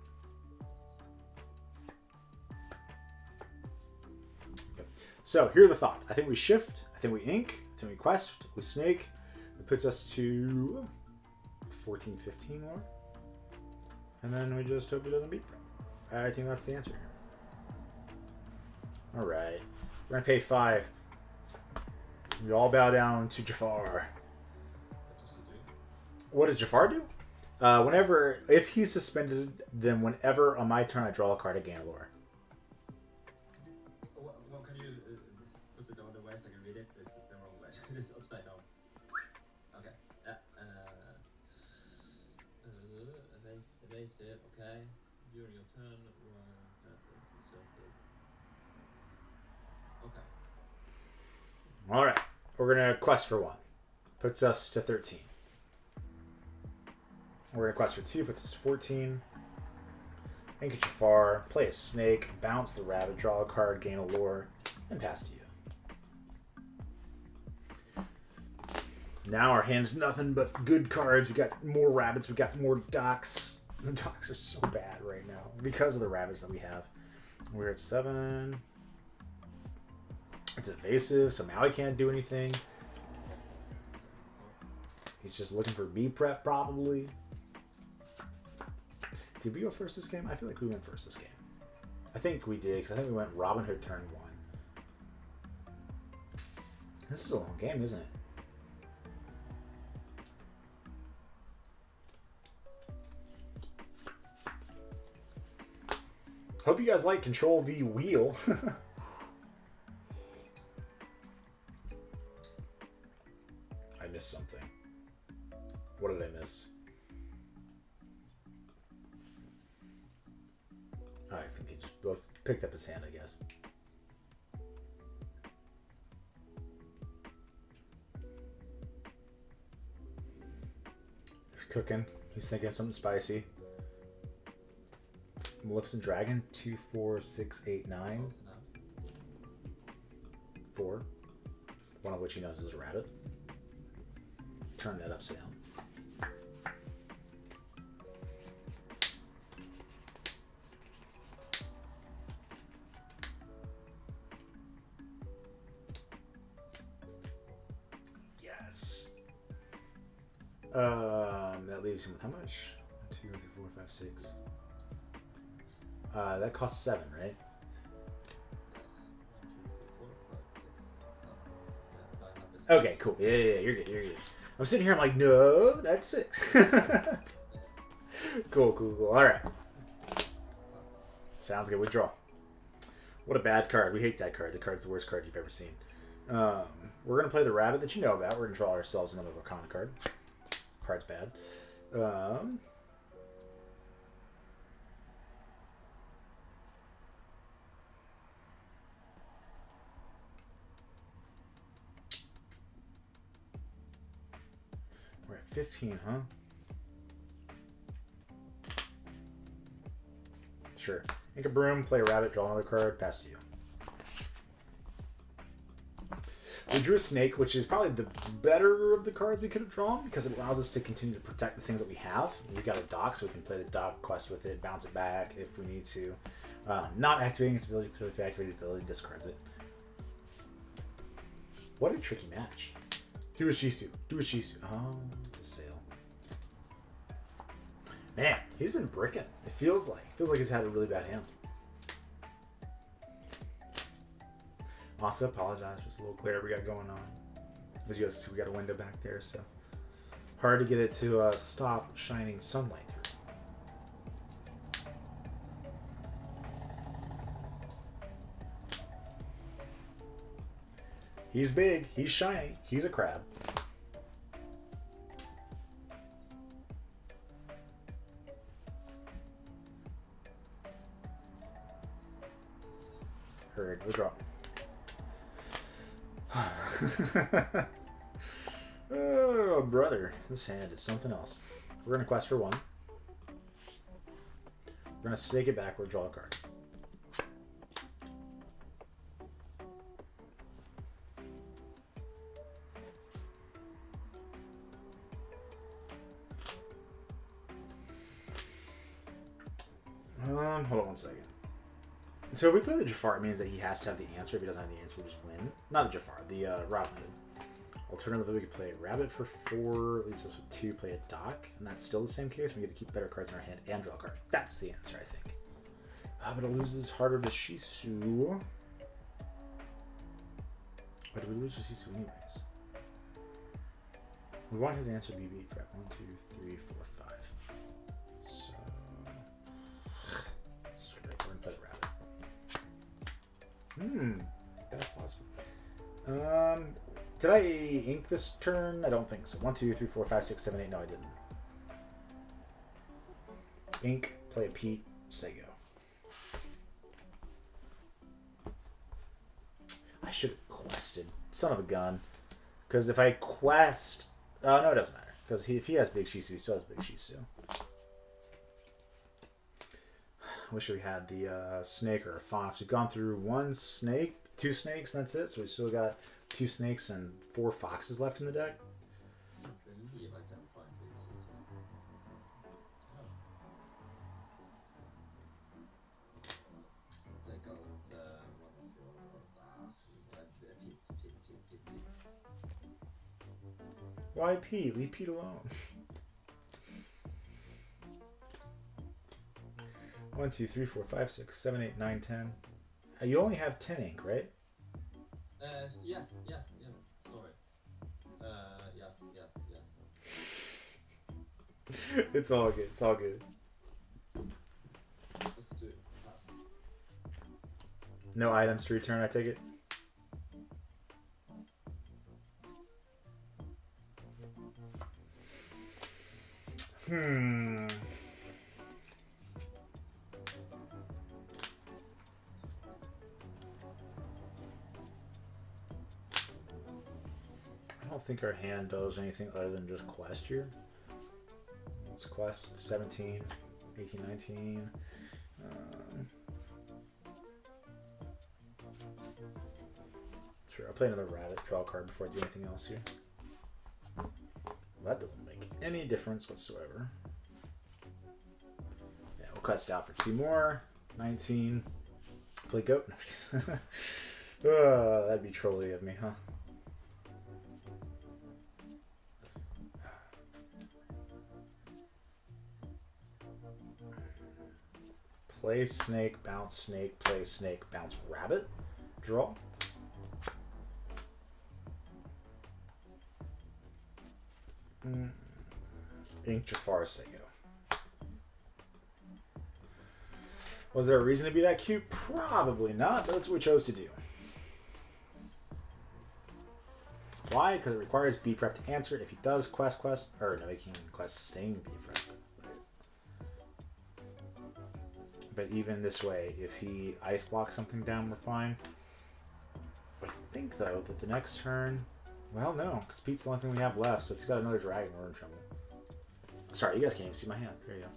A: Okay. So here are the thoughts. I think we shift. I think we ink. I think we quest. We snake. It puts us to 14, 15 more. And then we just hope he doesn't beat them. I think that's the answer here. All right. We're going to pay 5. We all bow down to Jafar. What does Jafar do? Whenever, if he's suspended, then whenever on my turn I draw a card, I gain a lore.
C: Well, can you put it the other way so I can read it? This is the wrong way. This is upside down. Okay. Yeah. Erase it. Okay. During your turn, that is inserted. Okay.
A: All right. We're gonna quest for 1. Puts us to 13. We're going to quest for 2, puts us to 14. Ink at Jafar, play a snake, bounce the rabbit, draw a card, gain a lore, and pass to you. Now our hand's nothing but good cards. We got more rabbits, we got more docks. The docks are so bad right now because of the rabbits that we have. We're at 7. It's evasive, so Maui can't do anything. He's just looking for B prep probably. Did we go first this game? I feel like we went first this game. I think we did, because I think we went Robin Hood turn 1. This is a long game, isn't it? Hope you guys like Control V Wheel. I missed something. What did I miss? I think he just picked up his hand, I guess. He's cooking. He's thinking of something spicy. Maleficent Dragon, 2, 4, 6, 8, 9. 4. One of which he knows is a rabbit. Turn that upside down. That leaves him with how much? 2, 2, 3, 4, 5, 6. That costs 7, right?
C: Yes. 1, 2, 3, 4, 5, 6, 7. Yeah, I have this.
A: Okay, cool. Yeah, you're good, you're good. I'm sitting here, I'm like, no, that's 6. Cool. All right. Sounds good. Withdraw. What a bad card. We hate that card. The card's the worst card you've ever seen. We're going to play the rabbit that you know about. We're going to draw ourselves another Arcana card. Card's bad. We're at 15, huh? Sure. Make a broom, play a rabbit, draw another card, pass to you. We drew a snake, which is probably the better of the cards we could have drawn because it allows us to continue to protect the things that we have. We got a dock, so we can play the dock quest with it, bounce it back if we need to. Not activating its ability, if the activated ability discards it. What a tricky match. Do a Shisu. Oh, the sale. Man, he's been bricking. It feels like he's had a really bad hand. Also, apologize for this little glare we got going on. As you guys see, we got a window back there, so hard to get it to stop shining sunlight through. He's big. He's shiny. He's a crab. Heard. Withdraw. Oh, brother. This hand is something else. We're going to quest for 1. We're going to snake it backward, draw a card. Hold on 1 second. So if we play the Jafar, it means that he has to have the answer. If he doesn't have the answer, we just win. Not the Jafar, the Robin Hood. Alternatively, we could play a rabbit for 4, leaves us with 2, play a dock, and that's still the same case. We get to keep better cards in our hand and draw a card. That's the answer, I think. But it loses harder to Shisu. Why do we lose to Shisu anyways? We want his answer to be beat. 1, 2, 3, 4, 5. So... screw it, we're going to play the rabbit. That's possible. Did I ink this turn? I don't think so. 1, 2, 3, 4, 5, 6, 7, 8. No, I didn't. Ink, play a Pete, say go. I should have quested. Son of a gun. Because if I quest... no, it doesn't matter. Because if he has Big Shisu, he still has Big Shisu. Wish we had the snake or a fox. We've gone through 1 snake, 2 snakes, and that's it. So we still got 2 snakes and 4 foxes left in the deck.
C: I believe I can find this. Take out one of your... Pete.
A: Why Pete? Leave Pete alone. 1, 2, 3, 4, 5, 6, 7, 8, 9, 10. You only have 10 ink, right?
C: Yes. Sorry. Yes.
A: It's all good. It's all good.
C: Just do it. Pass.
A: No items to return, I take it? I don't think our hand does anything other than just quest here. Let's quest 17, 18, 19. Sure, I'll play another rabbit, draw a card before I do anything else here. Well, that doesn't make any difference whatsoever. Yeah, we'll quest out for 2 more. 19. Play goat. That'd be trolly of me, huh? Play snake, bounce snake, play snake, bounce rabbit. Draw. Ink Jafar Sego. Was there a reason to be that cute? Probably not, but that's what we chose to do. Why? Because it requires B prep to answer it. If he does quest, or no, he can quest same B prep. But even this way, if he ice blocks something down, we're fine. I think, though, that the next turn... Well, no, because Pete's the only thing we have left, so if he's got another dragon, we're in trouble. Sorry, you guys can't even see my hand. There you go.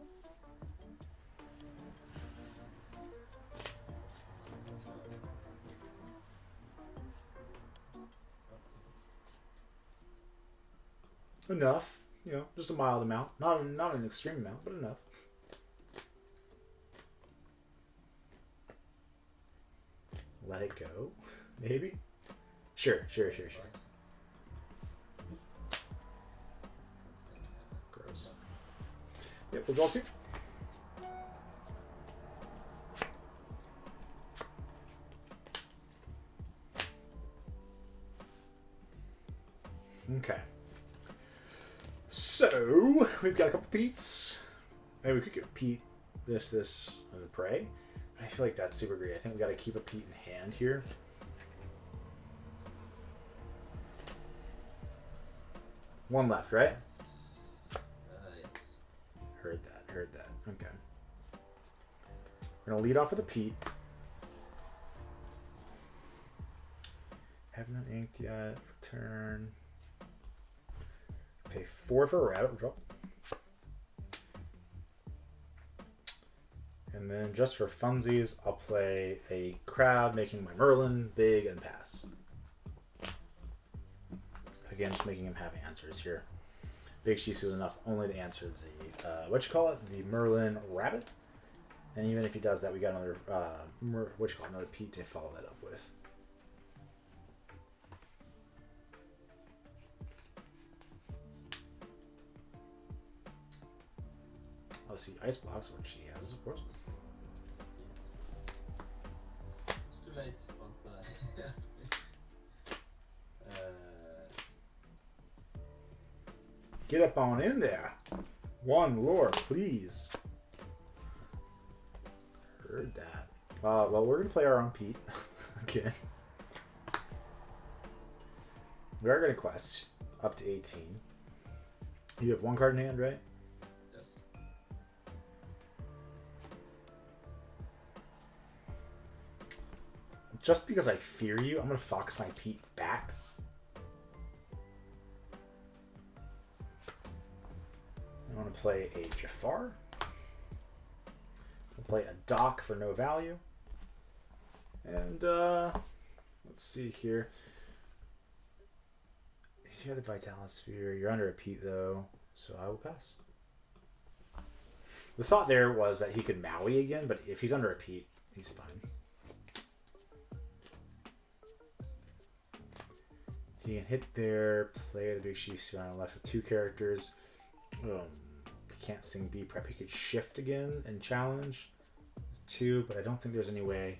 A: Enough. You know, just a mild amount. Not an extreme amount, but enough. Let it go, maybe? Sure. Gross. Yep, we'll draw two. Okay. So, we've got a couple Pete's. Maybe we could get Pete, this, and the prey. I feel like that's super great. I think we got to keep a Pete in hand here. One left, right?
C: Yes.
A: Heard that. Okay. We're going to lead off with a Pete. Haven't inked yet for turn. Pay 4 for a rabbit. Draw. And then just for funsies, I'll play a crab, making my Merlin big and pass. Again, just making him have answers here. Big Shisu is enough only to answer the, the Merlin rabbit. And even if he does that, we got another, another Pete to follow that up with. I'll see ice blocks, which he has, of course.
C: It's too late, but
A: Get up on in there. One lore, please. Heard that. Well, we're going to play our own Pete. Again. We are going to quest up to 18. You have one card in hand, right?
C: yes.
A: Just because I fear you, I'm going to fox my Pete back. I want to play a Jafar. I'll play a Doc for no value. And, let's see here. You have the Vitalosphere. You're under a Pete, though, so I will pass. The thought there was that he could Maui again, but if he's under a Pete, he's fine. He can hit there, play the Big Shisu on left with 2 characters. He can't sing B prep. He could shift again and challenge 2, but I don't think there's any way.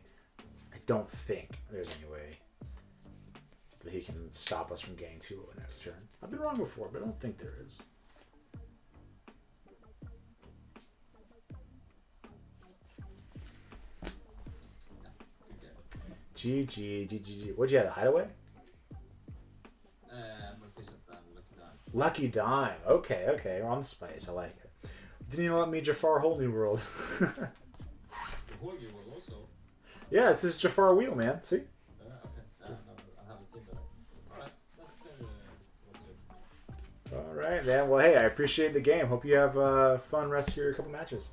A: I don't think there's any way that he can stop us from getting 2 next turn. I've been wrong before, but I don't think there is. GG. What'd you have, a hideaway? Lucky Dime. Okay. We're on the spice. I like it. Didn't even let me Jafar Whole New World.
C: The whole new world also.
A: Yeah, this is Jafar Wheel, man. See?
C: Okay. I haven't seen that. Alright, let's play the what's it?
A: Alright, man. Well, hey, I appreciate the game. Hope you have a fun rest of your couple matches.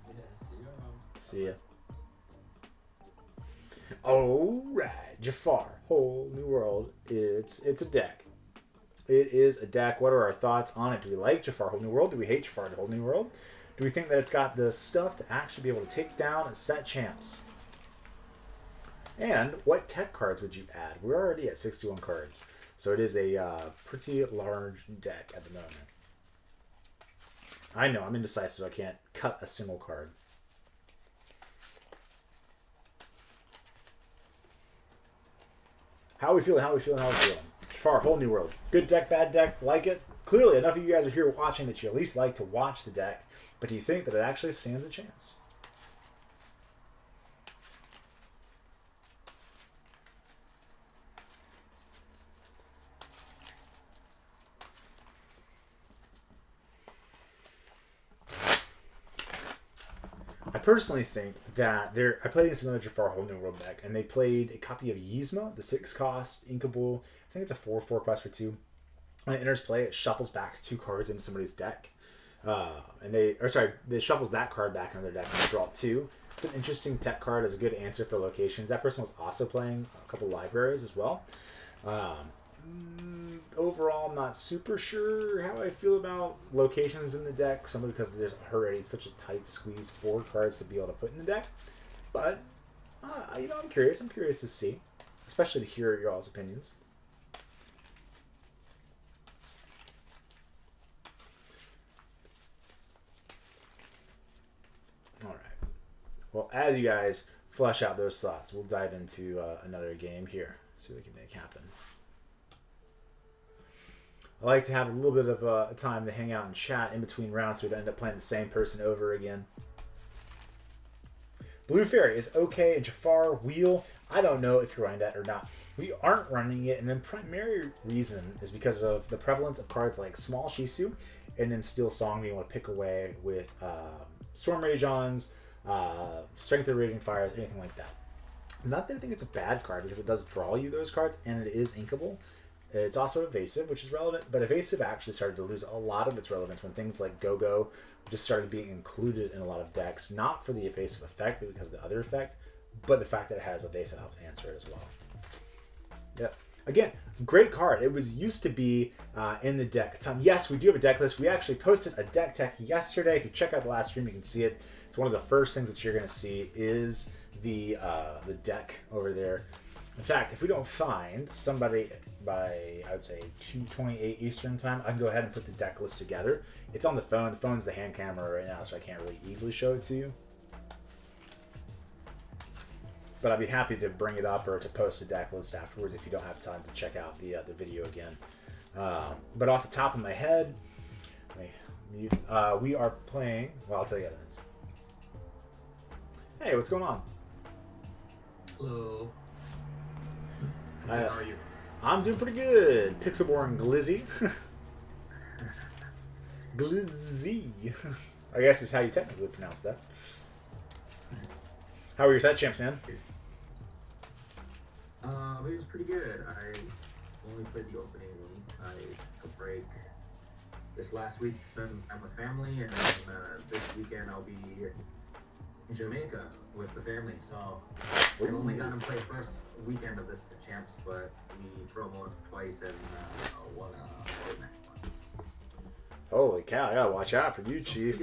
C: Yeah, see you around.
A: See ya. Alright, Jafar Whole New World. It's a deck. It is a deck. What are our thoughts on it? Do we like Jafar Whole New World? Do we hate Jafar Whole New World? Do we think that it's got the stuff to actually be able to take down and set champs? And what tech cards would you add? We're already at 61 cards. So it is a pretty large deck at the moment. I know, I'm indecisive. I can't cut a single card. How are we feeling? How are we feeling? How are we feeling? Far, whole new world. Good deck, bad deck, like it? Clearly, enough of you guys are here watching that you at least like to watch the deck, but do you think that it actually stands a chance? I personally think that I played against another Jafar Whole New World deck, and they played a copy of Yzma, the 6-cost Inkable. I think it's a 4/4 quest for 2. When it enters play, it shuffles back 2 cards into somebody's deck. They shuffles that card back into their deck and they draw 2. It's an interesting tech card as a good answer for locations. That person was also playing a couple libraries as well. Overall, I'm not super sure how I feel about locations in the deck, simply because there's already such a tight squeeze 4 cards to be able to put in the deck. But, I'm curious. I'm curious to see, especially to hear your all's opinions. All right. Well, as you guys flesh out those thoughts, we'll dive into another game here. See what we can make happen. I like to have a little bit of time to hang out and chat in between rounds so we don't end up playing the same person over again. Blue Fairy is okay, and Jafar Wheel, I don't know if you're running that or not. We aren't running it, and the primary reason is because of the prevalence of cards like Small Shisu, and then Steel Song being able to pick away with Storm Rageons, Strength of Raging Fires, anything like that. Not that I think it's a bad card, because it does draw you those cards, and it is inkable. It's also evasive, which is relevant, but evasive actually started to lose a lot of its relevance when things like Go-Go just started being included in a lot of decks, not for the evasive effect, but because of the other effect, but the fact that it has evasive helps answer it as well. Yep. Again, great card. It was used to be in the deck. Yes, we do have a deck list. We actually posted a deck tech yesterday. If you check out the last stream, you can see it. It's one of the first things that you're going to see is the deck over there. In fact, if we don't find somebody by, I would say, 2:28 Eastern time, I can go ahead and put the deck list together. It's on the phone. The phone's the hand camera right now, so I can't really easily show it to you. But I'd be happy to bring it up or to post a deck list afterwards if you don't have time to check out the video again. But off the top of my head, we are playing... Well, I'll tell you guys. Hey, what's going on?
C: Hello. How are you?
A: I'm doing pretty good. Pixelborn Glizzy. Glizzy. I guess is how you technically pronounce that. How were your set champs, man?
C: It was pretty good. I only played the opening one. I took a break this last week to spend some time with family, and then this weekend I'll be in Jamaica with the family. So I've only gotten to play first weekend of this champs, but we promoed twice and won a fortnight once.
A: Holy cow! I gotta watch out for you, Chief.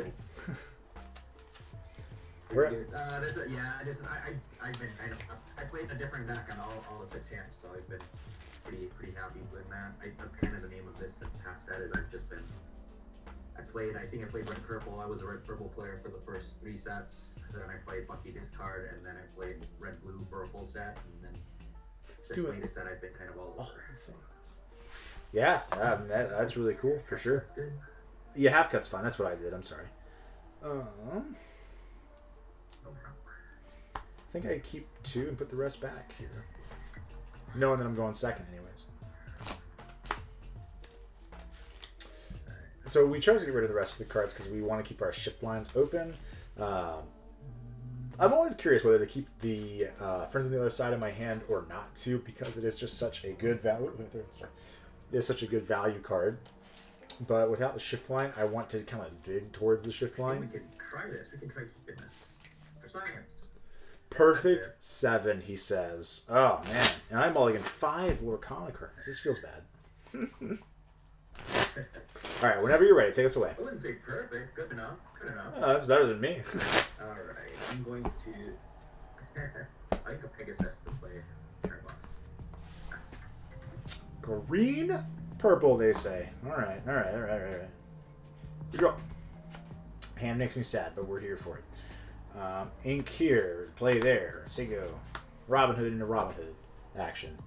C: I've been kind of. I played a different deck on all the set champs, so I've been pretty happy with that. That's kind of the name of this past set. Is I've just been. I think I played red purple. I was a red purple player for the first 3 sets. Then I played Bucky discard, and then I played red blue for a full set, and then this latest set I've been kind of all over.
A: Yeah, that's really cool for sure.
C: That's good.
A: Yeah, half cut's fine. That's what I did. I'm sorry. I think I keep 2 and put the rest back here, knowing that I'm going second anyways. So we chose to get rid of the rest of the cards because we want to keep our shift lines open. I'm always curious whether to keep the Friends on the Other Side of my hand or not to, because it is just such a good value. It is such a good value card. But without the shift line, I want to kind of dig towards the shift line.
C: We can try this. We can try keeping this for science.
A: Perfect 7, he says. Oh man, and I'm mulligan 5 Lorcana cards. This feels bad. All right, whenever you're ready, take us away.
C: I wouldn't say perfect. Good enough. Good enough.
A: Oh, that's better than me.
C: All right, I'm going to. I think a Pegasus to play turn box.
A: Green, purple, they say. All right. Here we go. Hand makes me sad, but we're here for it. Ink here, play there. Say go. Robin Hood into Robin Hood action.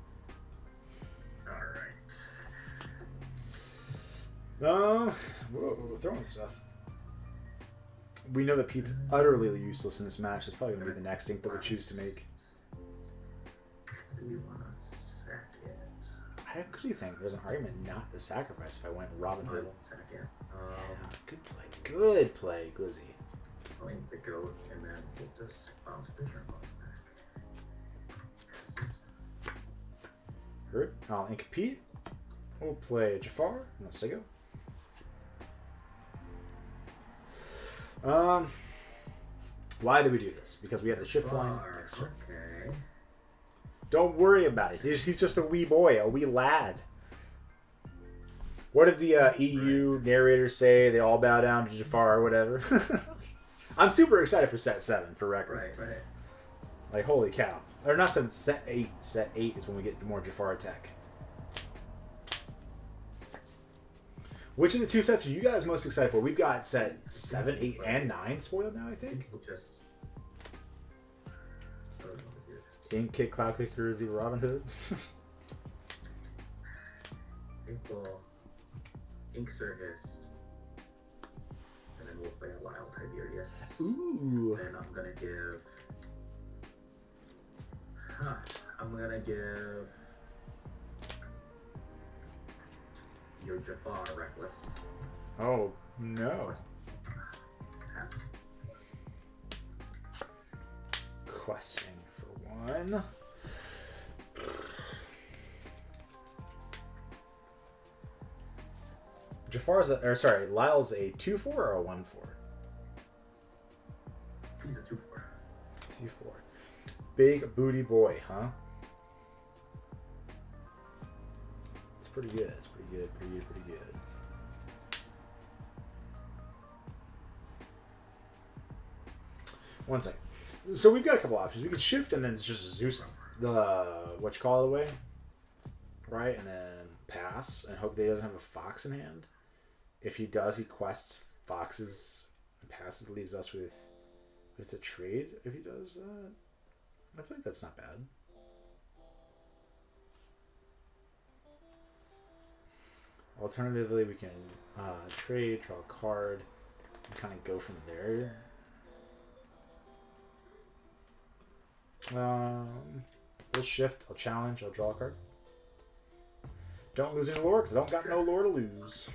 A: Whoa, we're throwing stuff. We know that Pete's utterly useless in this match. It's probably going to be the next ink that we choose to make.
C: Do we want to sack it?
A: I actually think there's an argument not to sacrifice if I went Robin Hood.
C: Sack it.
A: Yeah, good play. Good play, Glizzy.
C: I'll ink the goat, and then we'll just bounce the Germos back. Yes.
A: Hurt. I'll ink Pete. We'll play Jafar and Sego. Why do we do this? Because we have the shift line next turn.
C: Okay.
A: Don't worry about it. He's just a wee boy, a wee lad. What did the EU narrators say? They all bow down to Jafar or whatever. I'm super excited for set 7, for record.
C: Right.
A: Like, holy cow. Or not 7, set 8. Set 8 is when we get more Jafar tech. Which of the two sets are you guys most excited for? We've got set 7, 8, and 9 spoiled now, I think.
C: We'll just...
A: Ink Kick, Cloud Kicker, the Robin Hood.
C: I think we'll ink Circus, and then we'll play a Lyle Tiberius.
A: Ooh.
C: Then I'm gonna give. I'm gonna give your Jafar Reckless.
A: Oh, no.
C: Pass.
A: Questing for 1. Jafar's Lyle's a 2-4 or a 1-4?
C: He's a 2-4.
A: 2-4. Big booty boy, huh? It's pretty good. It's pretty good. Pretty good. One second. So we've got a couple options. We could shift and then just Zeus the what you call it away, right? And then pass and hope that he doesn't have a fox in hand. If he does, he quests foxes and passes. Leaves us with. It's a trade if he does that. I feel like that's not bad. Alternatively, we can trade, draw a card, and kind of go from there. We'll shift, I'll challenge, I'll draw a card. Don't lose any lore, because I don't got no lore to lose.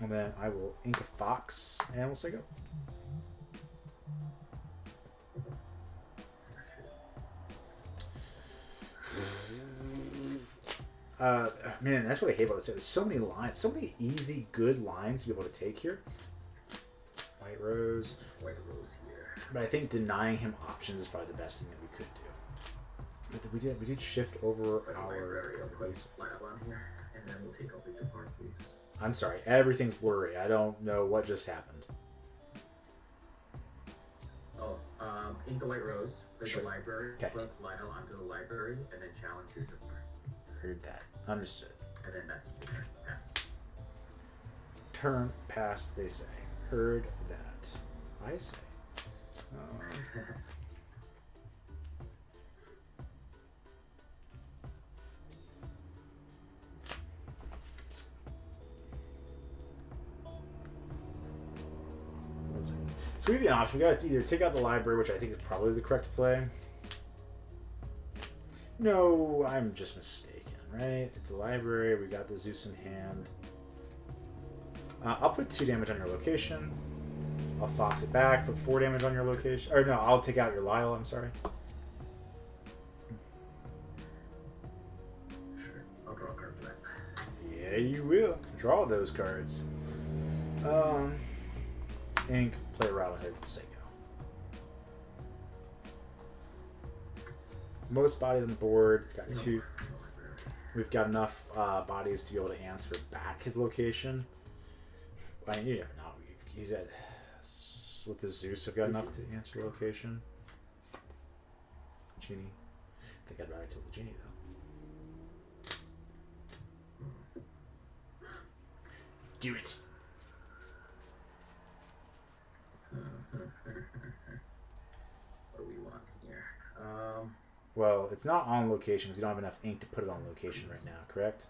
A: And then I will ink a fox, and we'll say go. Man, that's what I hate about this. There's so many lines, so many easy, good lines to be able to take here. White Rose.
C: White Rose here.
A: But I think denying him options is probably the best thing that we could do. But we did shift over our
C: place flat on here, and then we'll take out the Jafar, please.
A: I'm sorry, everything's blurry. I don't know what just happened.
C: Oh, ink the White Rose, play
A: Sure.
C: the library,
A: Okay.
C: put Lionel onto the library, and then challenge your Jafar.
A: Heard that. Understood.
C: And then that's your turn. Pass.
A: Turn, pass, they say. Heard that. I say. Oh. One second. So we have the option. We got to either take out the library, which I think is probably the correct play. No, I'm just mistaken, right? It's a library. We got the Zeus in hand. I'll put 2 damage on your location. I'll fox it back, put 4 damage on your location. Or no, I'll take out your Lyle, I'm sorry.
C: Sure. I'll draw a card for that.
A: Yeah, you will. Draw those cards. Ink, play Robin Hood, say go. Most bodies on the board. It's got 2. We've got enough bodies to be able to answer back his location. I mean, you never know. He's at with the Zeus. I've got enough to answer location. Genie. I think I'd rather kill the genie though. Do it.
C: What do we want here?
A: Well, it's not on location because you don't have enough ink to put it on location right now, correct?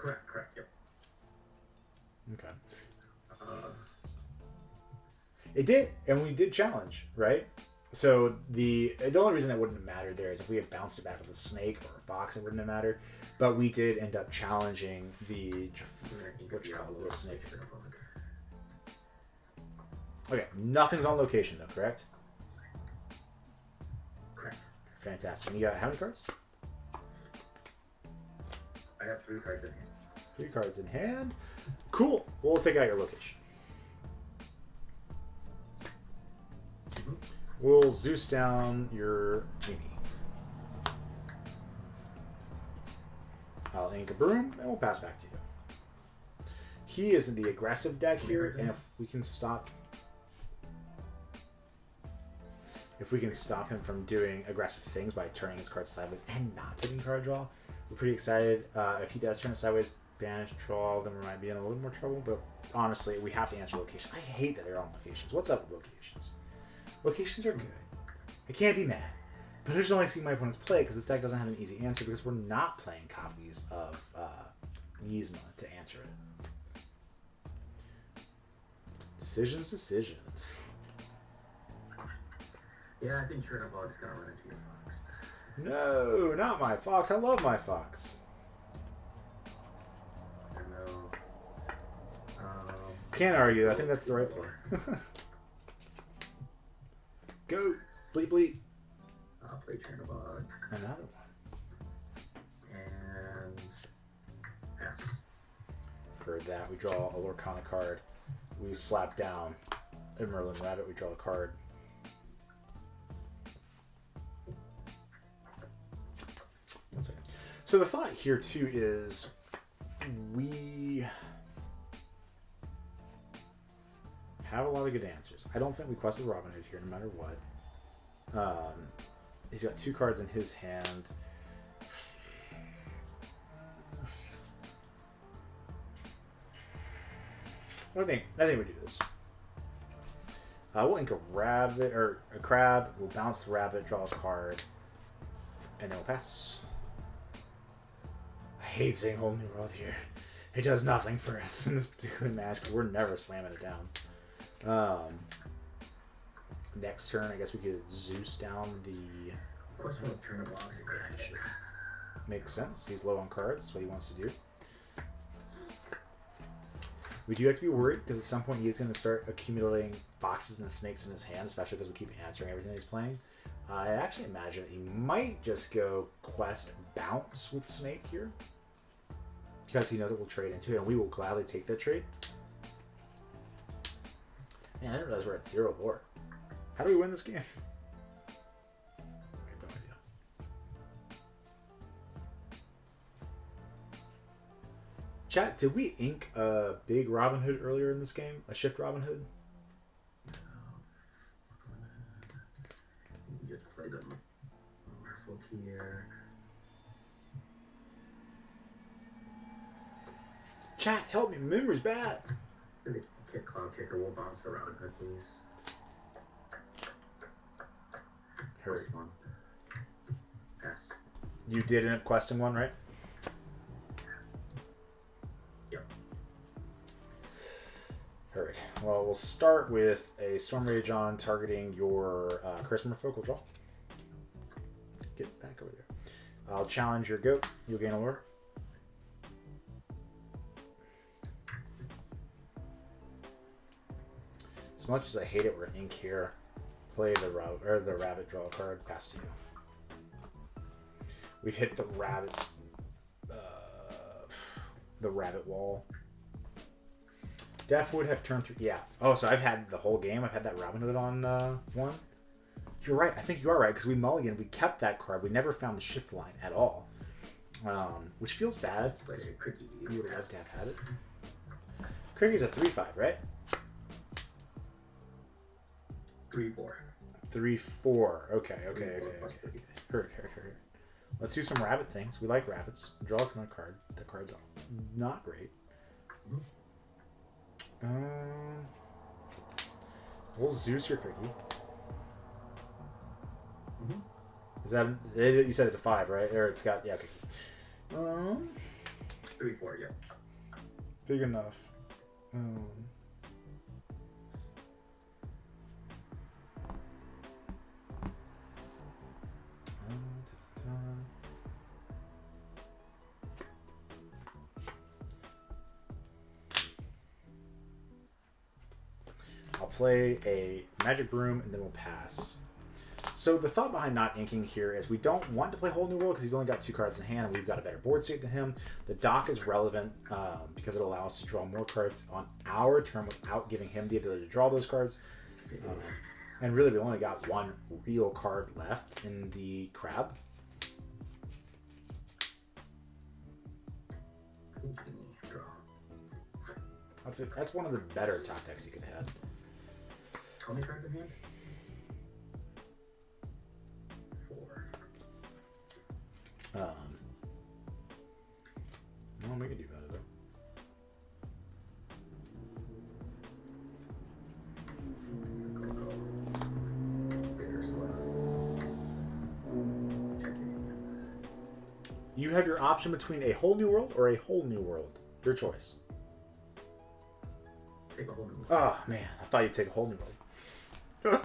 C: Correct. Yep.
A: Okay.
C: Uh,
A: It did, and we did challenge, right? So the only reason it wouldn't have mattered there is if we had bounced it back with a snake or a fox, it wouldn't have mattered. But we did end up challenging the what you call it, the snake. Okay, nothing's on location though, correct?
C: Correct.
A: Fantastic. And you got how many cards?
C: I have 3 cards in hand.
A: 3 cards in hand. Cool. We'll take out your location. We'll Zeus down your genie. I'll ink a broom, and we'll pass back to you. He is in the aggressive deck here, and if we can stop him from doing aggressive things by turning his cards sideways and not taking card draw, we're pretty excited. If he does turn it sideways, banish, draw, then we might be in a little more trouble. But honestly, we have to answer location. I hate that they're on locations. What's up with locations? Locations are good. I can't be mad. But I just don't like seeing my opponents play because this deck doesn't have an easy answer because we're not playing copies of Yzma to answer it. Decisions.
C: Yeah, I think Chernobog's gonna run into your fox.
A: No, not my fox. I love my fox.
C: I know.
A: Can't argue. I think that's the right play. Go. Bleep bleep.
C: I'll play Chernobog.
A: Another one.
C: And pass.
A: For that, we draw a Lorcana card. We slap down a Merlin Rabbit. We draw a card. One second. So the thought here too is we have a lot of good answers. I don't think we quested Robin Hood here, no matter what. He's got 2 cards in his hand. I think we do this. We'll ink a rabbit or a crab. We'll bounce the rabbit, draw a card, and then we'll pass. I hate seeing Whole New World here. It does nothing for us in this particular match, but we're never slamming it down. Next turn, I guess we could Zeus down the.
C: Question of Chernobog's aggression.
A: Makes sense. He's low on cards. That's what he wants to do. We do have to be worried because at some point he's going to start accumulating foxes and snakes in his hand, especially because we keep answering everything he's playing. I actually imagine that he might just go quest bounce with snake here because he knows it will trade into it, and we will gladly take that trade. Man, I didn't realize we're at 0 lore. How do we win this game? I have no idea. Chat, did we ink a big Robin Hood earlier in this game? A shift Robin Hood?
C: Just play them. Merfolk here.
A: Chat, help me. My memory's bad.
C: The Cloud Kicker will bounce the Robin Hood, please.
A: Hurry.
C: One. Pass.
A: You did end up questing one, right?
C: Yep.
A: Hurry. Well, we'll start with a Storm Rage on targeting your Curse Merfolk. Draw. Get back over there. I'll challenge your goat. You'll gain a lure. As much as I hate it, we're in ink here. Play the rabbit, draw a card, pass to you. We've hit the rabbit wall. Def would have turned through. Yeah. Oh, so I've had the whole game. I've had that Robin Hood on one. You're right. I think you are right because we mulliganed. We kept that card. We never found the shift line at all, which feels bad. We would have to have had it. Cricky's a 3/5, right?
C: 3/4.
A: 3/4. Okay. Hurt. Let's do some rabbit things. We like rabbits. Draw a card. The card's not great. We'll Zeus your Cricky. Is that you said it's a 5, right? Or it's got okay.
C: 3/4. Yep.
A: Big enough. I'll play a magic broom and then we'll pass. So the thought behind not inking here is we don't want to play Whole New World because he's only got 2 cards in hand and we've got a better board state than him. The dock is relevant because it allows us to draw more cards on our turn without giving him the ability to draw those cards. And really, we only got 1 real card left in the crab. That's one of the better top decks you could have had.
C: How many cards in hand? 4.
A: No, we can do better though. You have your option between a Whole New World or a Whole New World. Your choice.
C: Take a Whole New World.
A: Oh man, I thought you'd take a Whole New World.
C: Right.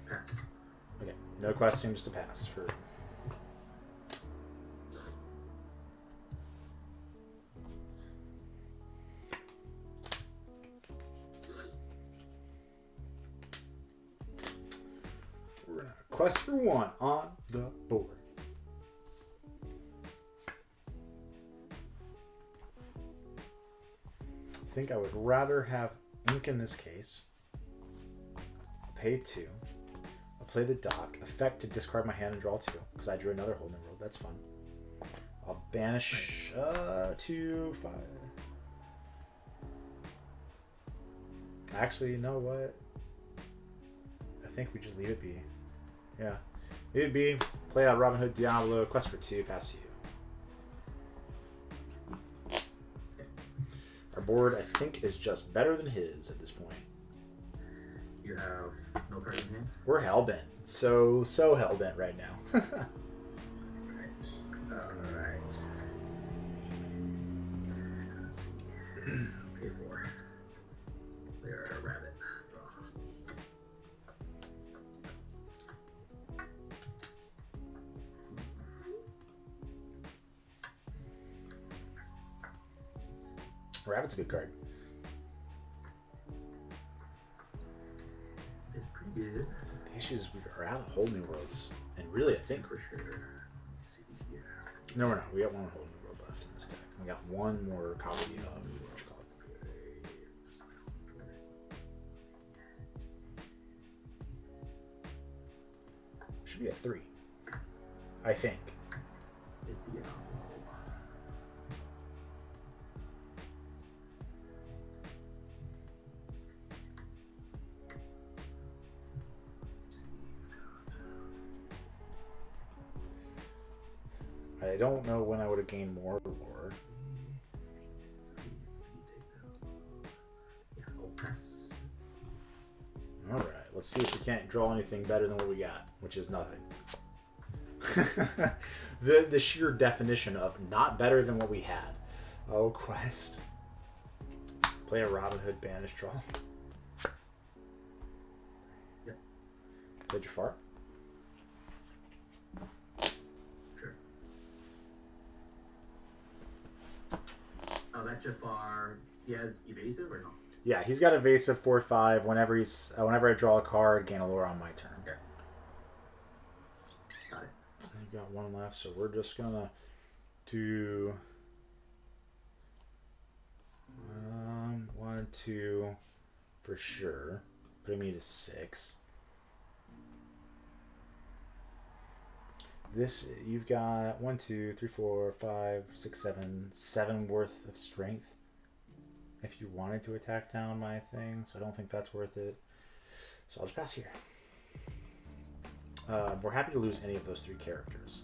C: Pass.
A: Okay, no question, just a pass for. Quest for 1 on the board. I think I would rather have ink in this case. Pay 2. I'll play the dock. Effect to discard my hand and draw 2 because I drew another Whole New World. That's fun. I'll banish 2, 5. Actually, you know what? I think we just leave it be. Yeah. Leave it be. Play out Robin Hood Diablo. Quest for 2. Pass to you. Our board, I think, is just better than his at this point.
C: You have no cards in hand?
A: We're hellbent. So hellbent right now.
C: Alright. Pay 4. They're a rabbit.
A: Rabbit's a good card.
C: It's pretty good.
A: The issue is we are out of Whole New Worlds. And really, I think.
C: For sure. Let me see here.
A: No, we're not. We got 1 Whole New World left in this deck. We got 1 more copy of. What you call it? Should be a 3. I think. I don't know when I would have gained more lore. Alright, let's see if we can't draw anything better than what we got, which is nothing. the sheer definition of not better than what we had. Oh, quest. Play a Robin Hood banish draw.
C: Yep.
A: Did you fart?
C: Sure. Oh, that Jafar, he has evasive or no?
A: Yeah, he's got evasive 4/5. Whenever I draw a card, gain a lore on my turn.
C: Okay. Got it.
A: I've got 1 left, so we're just gonna do 1, 2 for sure. Putting me to 6. This you've got 1, 2, 3, 4, 5, 6, 7 worth of strength. If you wanted to attack down my thing, so I don't think that's worth it. So I'll just pass here. We're happy to lose any of those 3 characters.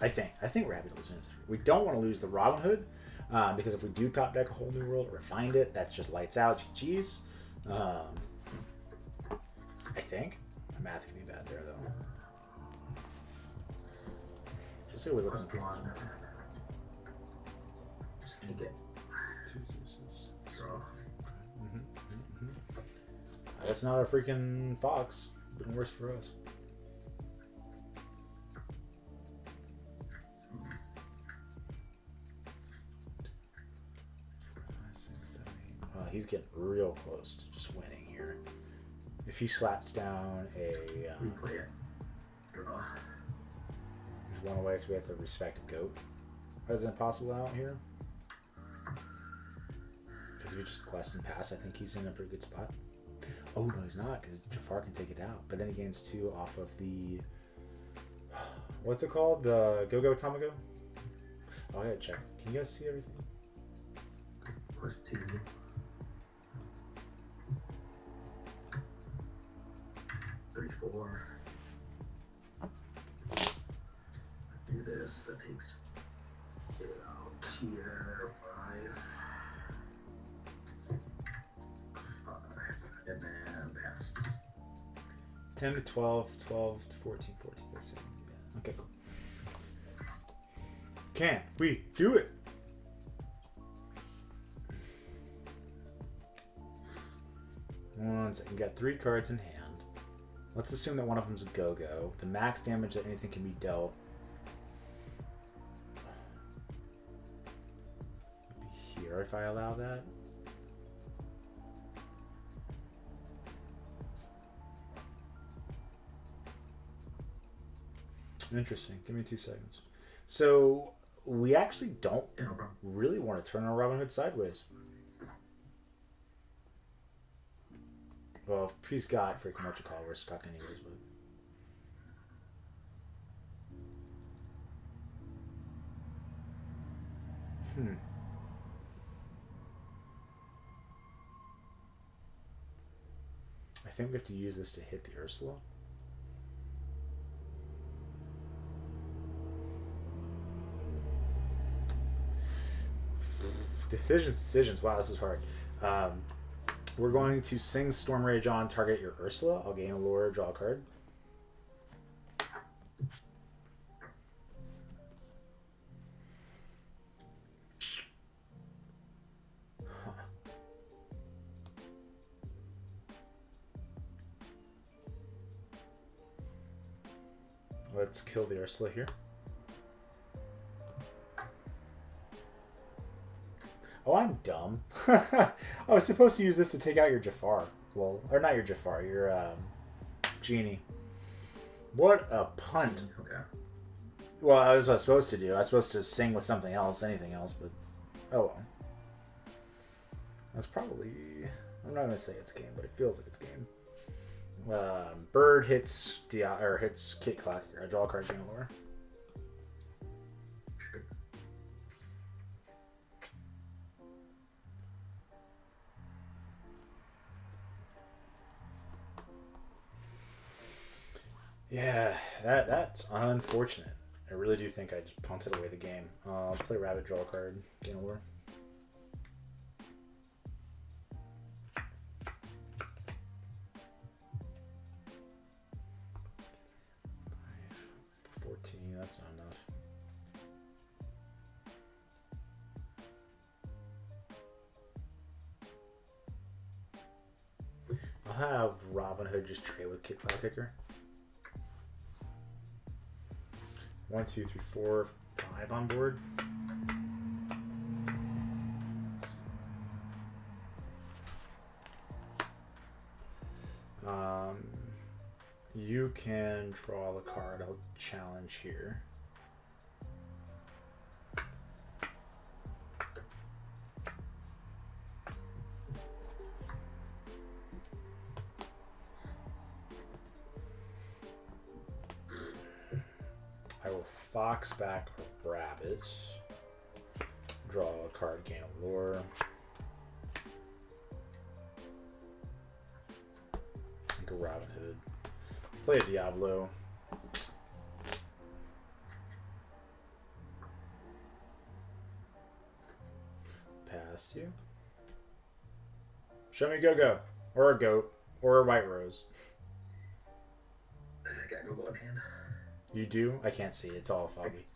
A: I think we're happy to lose it. We don't want to lose the Robin Hood, because if we do top deck a whole new world or find it, that's just lights out. GG's. I think my math could be bad there though. Just say we listen.
C: +1. Sneak it.
A: Two Zeus's.
C: Draw.
A: That's not a freaking fox. Been worse for us. He's getting real close to just winning here. If he slaps down a...
C: We play it. Draw.
A: There's one away, so we have to respect a goat. Is it impossible out here? Because if you just quest and pass, I think he's in a pretty good spot. Oh, no, he's not, because Jafar can take it out. But then he gains 2 off of the... What's it called? The Go-Go Tamago? Oh, I gotta check. Can you guys see everything?
C: +2. 34. Do this. That takes it out here. 5. And then pass.
A: 10 to 12, 12 to 14, 14, 15. Yeah. Okay, cool. Can we do it? One second. You got 3 cards in hand. Let's assume that one of them's a go-go. The max damage that anything can be dealt would be here if I allow that. Interesting. Give me 2 seconds. So we actually don't really want to turn our Robin Hood sideways. Well, if he's got freaking what you call, we're stuck anyways. But I think we have to use this to hit the Ursula. Decisions. Wow, this is hard. We're going to sing Storm Rage on, target your Ursula. I'll gain a lure, draw a card. Let's kill the Ursula here. Oh, I'm dumb. I was supposed to use this to take out your Jafar. Well, or not your Jafar, your Genie. What a punt.
C: Okay.
A: Well, that was what I was supposed to do. I was supposed to sing with something else, anything else, but oh well. That's probably... I'm not going to say it's game, but it feels like it's game. Bird hits hits Kit Clack. I draw a card, gain a lure. Yeah, that's unfortunate. I really do think I just punted away the game. I'll play Rabbit, draw a card, gain a lure. That's not enough. I'll have Robin Hood just trade with Kit Cloud Kicker. 1, 2, 3, 4, 5 on board. You can draw the card. I'll challenge here. I will fox back a rabbit. Draw a card, gain a lure. Think a Robin Hood. Play a Diablo. has to. Show me Go-Go. Or a goat. Or a white rose.
C: I got Go-Go in hand.
A: You do? I can't see. It's all foggy.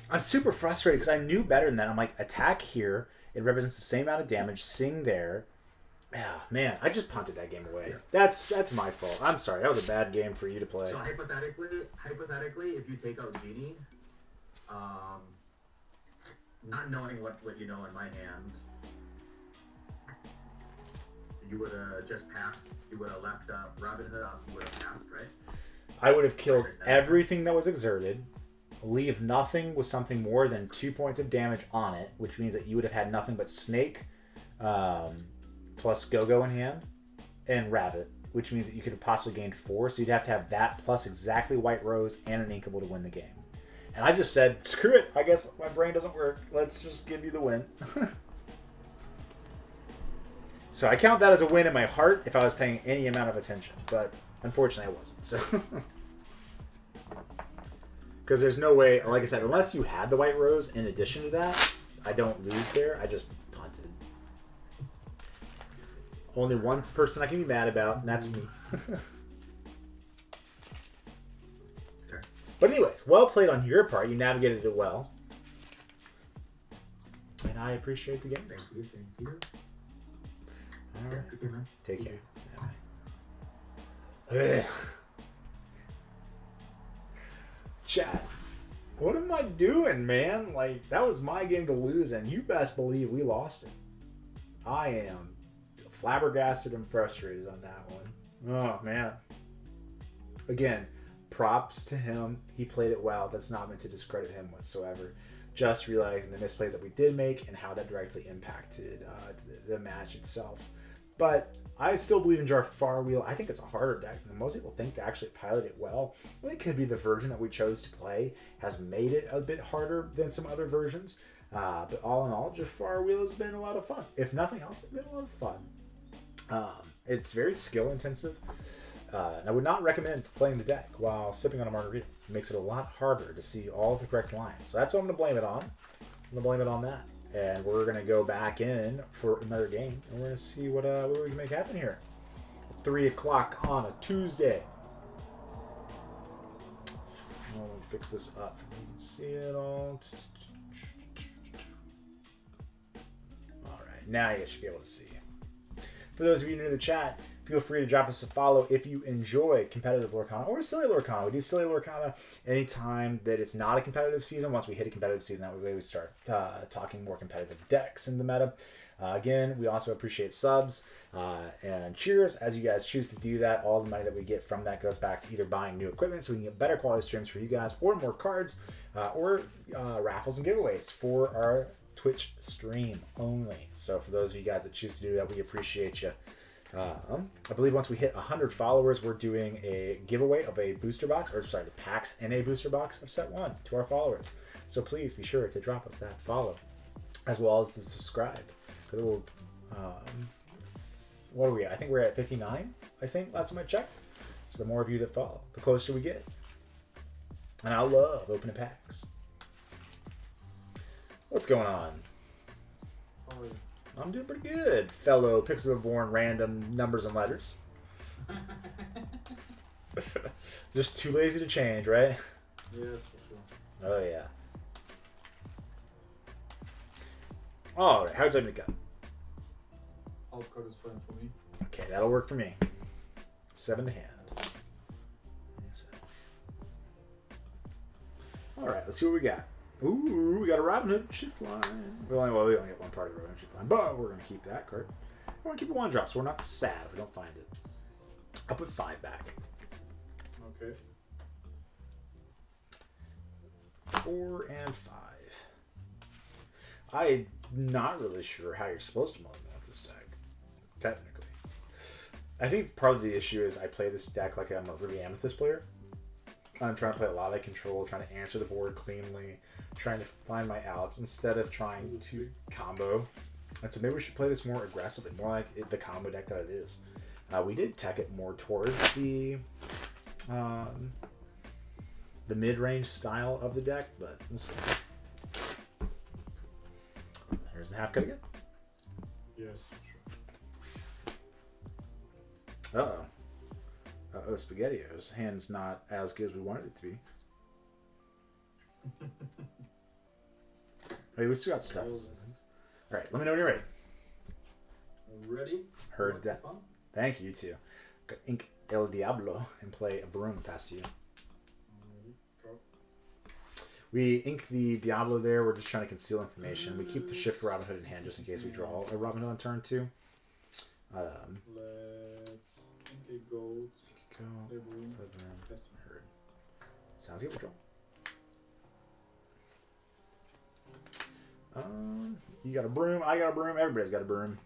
A: I'm super frustrated because I knew better than that. I'm like, attack here. It represents the same amount of damage. Sing there. Yeah, man, I just punted that game away.
C: Yeah.
A: That's my fault. I'm sorry. That was a bad game for you to play.
C: So hypothetically, if you take out Genie, not knowing what you know in my hand, you would have just passed. You would have left Robin Hood off. You would have passed, right?
A: I would have killed everything that was exerted, leave nothing with something more than 2 points of damage on it, which means that you would have had nothing but Snake, plus Go-Go in hand, and Rabbit, which means that you could have possibly gained 4, so you'd have to have that plus exactly White Rose and an Inkable to win the game. And I just said, screw it, I guess my brain doesn't work. Let's just give you the win. So I count that as a win in my heart if I was paying any amount of attention, but unfortunately I wasn't. So, because there's no way, like I said, unless you had the White Rose in addition to that, I don't lose there. I just punted. Only one person I can be mad about, and that's me.
C: Sure.
A: But anyways, well played on your part. You navigated it well. And I appreciate the game.
C: Thank you. Thank you.
A: All
C: Yeah,
A: right.
C: good game, man.
A: Take care. Ugh. Chat. What am I doing, man? Like, that was my game to lose, and you best believe we lost it. I am flabbergasted and frustrated on that one. Oh, man. Again, props to him. He played it well. That's not meant to discredit him whatsoever. Just realizing the misplays that we did make and how that directly impacted the match itself. But I still believe in Jafar Wheel. I think it's a harder deck than most people think to actually pilot it well. I think it could be the version that we chose to play has made it a bit harder than some other versions. But all in all, Jafar Wheel has been a lot of fun. If nothing else, it's been a lot of fun. It's very skill intensive. And I would not recommend playing the deck while sipping on a margarita. It makes it a lot harder to see all the correct lines. So that's what I'm going to blame it on. I'm going to blame it on that. And we're going to go back in for another game. And we're going to see what we can make happen here. 3 o'clock on a Tuesday. I'll fix this up. You can see it all. All right. Now you should be able to see. For those of you new to the chat, feel free to drop us a follow if you enjoy competitive Lorcana or silly Lorcana. We do silly Lorcana anytime that it's not a competitive season. Once we hit a competitive season, that way we start talking more competitive decks in the meta. Again, we also appreciate subs and cheers as you guys choose to do that. All the money that we get from that goes back to either buying new equipment so we can get better quality streams for you guys, or more cards, or raffles and giveaways for our Twitch stream only. So for those of you guys that choose to do that, we appreciate you. I believe once we hit 100 followers, we're doing a giveaway of a booster box, or sorry, the packs in a booster box of set 1 to our followers. So please be sure to drop us that follow, as well as to subscribe. Because it will, what are we at? I think we're at 59, I think, last time I checked. So the more of you that follow, the closer we get. And I love opening packs. What's going on? I'm doing pretty good, fellow Pixel Born random numbers and letters. Just too lazy to change, right?
D: Yes, for sure.
A: Oh, yeah. All right, how'd you like me to go?
D: Alt card is fine for me.
A: Okay, that'll work for me. 7 to hand. All right, let's see what we got. Ooh, we got a Robin Hood shift line. We only get one part of the Robin Hood shift line, but we're going to keep that card. We're going to keep it 1 drop, so we're not sad if we don't find it. I'll put 5 back.
D: Okay.
A: 4 and 5. I'm not really sure how you're supposed to mulligan with this deck, technically. I think part of the issue is I play this deck like I'm a Ruby Amethyst player. I'm trying to play a lot of control, trying to answer the board cleanly, trying to find my outs instead of trying to combo. And so maybe we should play this more aggressively, more like the combo deck that it is. We did tech it more towards the mid-range style of the deck, but we'll see. There's the half cut again.
D: Yes, sure.
A: Uh-oh. Uh-oh, SpaghettiOs. Hand's not as good as we wanted it to be. Hey, we still got stuff. Alright, let me know when you're ready.
D: Ready?
A: Heard that.
D: Fun?
A: Thank you, too. Got Ink El Diablo and play a broom past you.
D: Ready? Drop.
A: We ink the Diablo there. We're just trying to conceal information. We keep the Shift Robin Hood in hand just in case we draw a Robin Hood on turn 2.
D: Let's ink a goat.
A: Go.
D: Play broom.
A: Heard. Sounds good. We'll draw. You got a broom. I got a broom. Everybody's got a broom.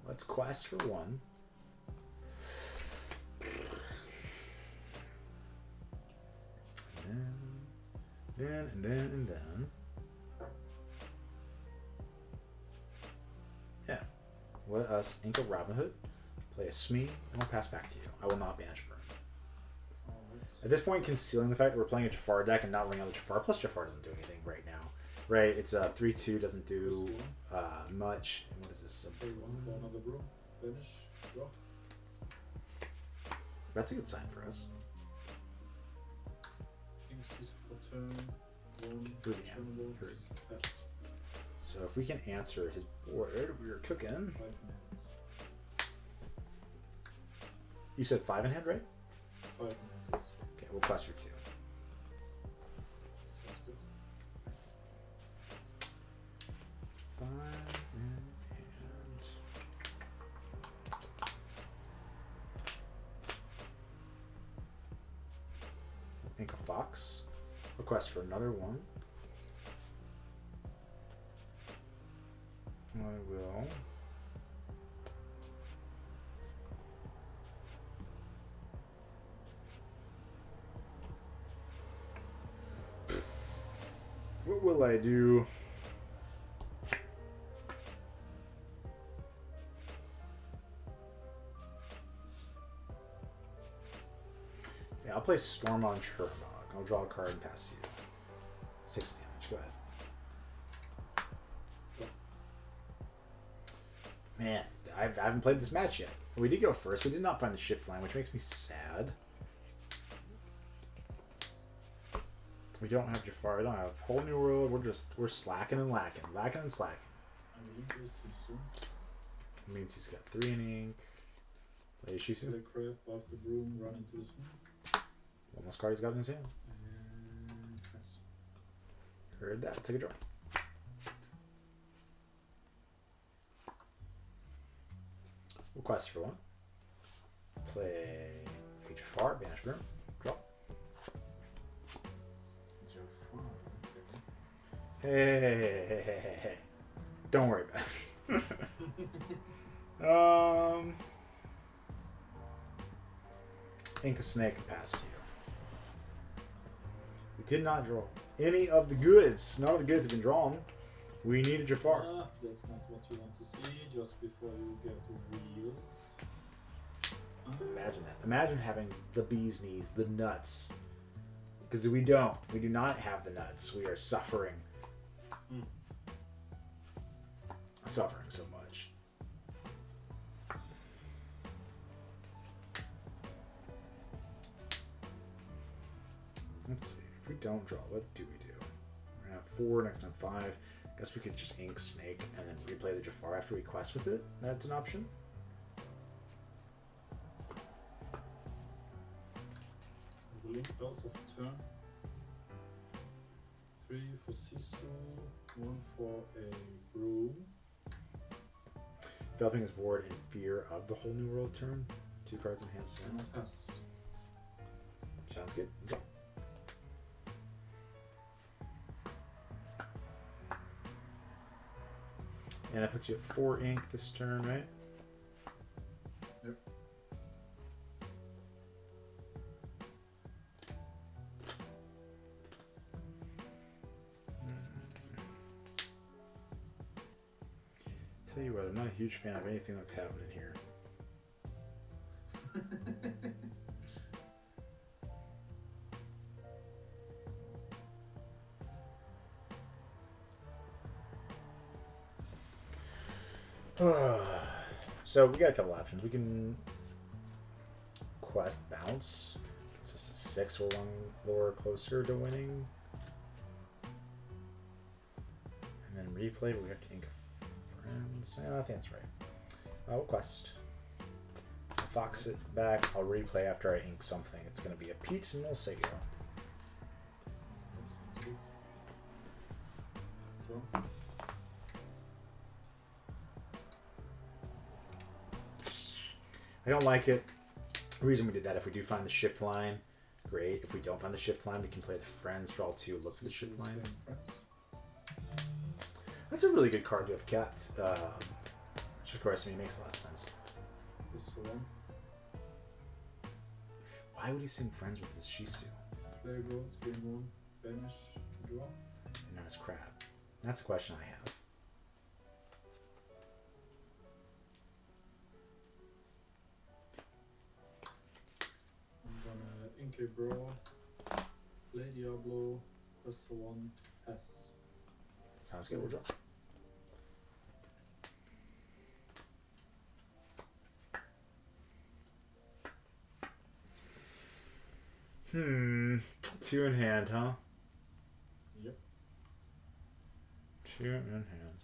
A: Let's quest for 1. And then. Yeah. Let us ink a Robin Hood, play a Smee, and we'll pass back to you. I will not banish Broom.
D: Alright.
A: At this point, concealing the fact that we're playing a Jafar deck and not letting out the Jafar, plus Jafar doesn't do anything right now. Right? It's a 3-2, doesn't do much. And what is this?
D: Play one for another broom. Finish. Draw.
A: That's a good sign for us.
D: Ink is for turn. One.
A: Good, yeah.
D: Turn boards.
A: Good.
D: Pass.
A: So if we can answer his board, we are cooking.
D: 5 minutes.
A: You said 5 in hand, right?
D: 5 minutes.
A: Okay, we'll quest for 2.
D: Sounds good.
A: 5 in hand. Ink a Fox. Request for another 1. I will. What will I do? Yeah, I'll play Storm on Chernog. I'll draw a card and pass to you. 6 damage. Go ahead. Man, I haven't played this match yet. We did go first. We did not find the shift line, which makes me sad. We don't have Jafar. We don't have Whole New World. We're slacking and lacking. Lacking and slacking.
D: I believe this is soon.
A: It means he's got 3 in ink. Play Shisu.
D: Play crap off the broom, run into this one.
A: One less card he's got in his hand.
D: And pass.
A: Heard that. Take a draw. We'll quest for 1. Play a Jafar. Banish Broom. Draw.
D: Jafar. Okay.
A: Hey. Don't worry about it. Ink a Snake and pass to you. We did not draw any of the goods. None of the goods have been drawn. We need a Jafar.
D: That's not what you want to see just before you get to wheels.
A: Imagine that. Imagine having the bee's knees, the nuts. Because we don't. We do not have the nuts. We are suffering. Suffering so much. Let's see. If we don't draw, what do we do? We're going to have 4, next time 5. Guess we could just ink Snake and then replay the Jafar after we quest with it. That's an option.
D: Blink bells of turn. 3 for Sisu, 1 for a broom.
A: Developing his board in fear of the Whole New World turn. 2 cards in hand.
D: And pass.
A: Sounds good. And that puts you at 4 ink this turn, right?
D: Yep.
A: Tell you what, I'm not a huge fan of anything that's happening here. So we got a couple options. We can quest bounce. It's just a 6 or 1 lower closer to winning. And then replay, but we have to ink friends. Yeah, I think that's right. We'll quest. I'll fox it back. I'll replay after I ink something. It's going to be a Pete, and we'll say go.
D: That sounds good. Draw.
A: I don't like it. The reason we did that, if we do find the shift line, great. If we don't find the shift line, we can play the friends, draw 2, look for the shift line. That's a really good card to have kept. Which of course, I mean, makes a lot of sense.
D: This one.
A: Why would he sing friends with his Shisu?
D: Play a gold, gain 1, banish to draw.
A: And not his crab? That's a question I have.
D: I'm gonna ink a brawl, play Diablo, plus 1, pass.
A: Sounds good, we'll draw. Hmm. 2 in hand, huh?
D: Yep.
A: 2 in hand.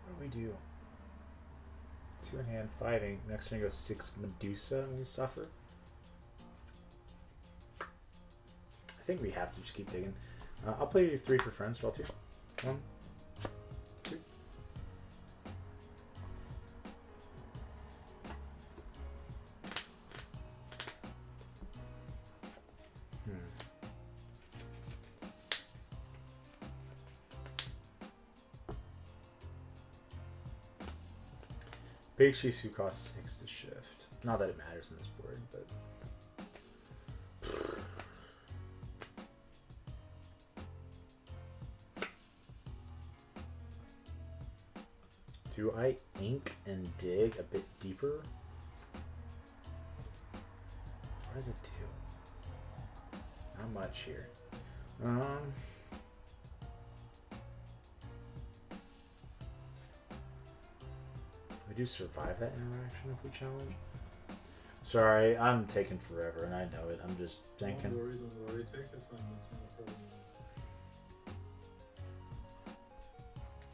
A: What do we do? 2 in hand, 5 ink. Next turn goes 6 Medusa and we suffer. I think we have to just keep digging. I'll play 3 for friends, draw 2. 1, 2. Big Shisu costs 6 to shift. Not that it matters in this board, but. Do I ink and dig a bit deeper? What does it do? Not much here. We do survive that interaction if we challenge. Sorry, I'm taking forever, and I know it. I'm just thinking.
D: Don't worry, take your time, that's not a problem.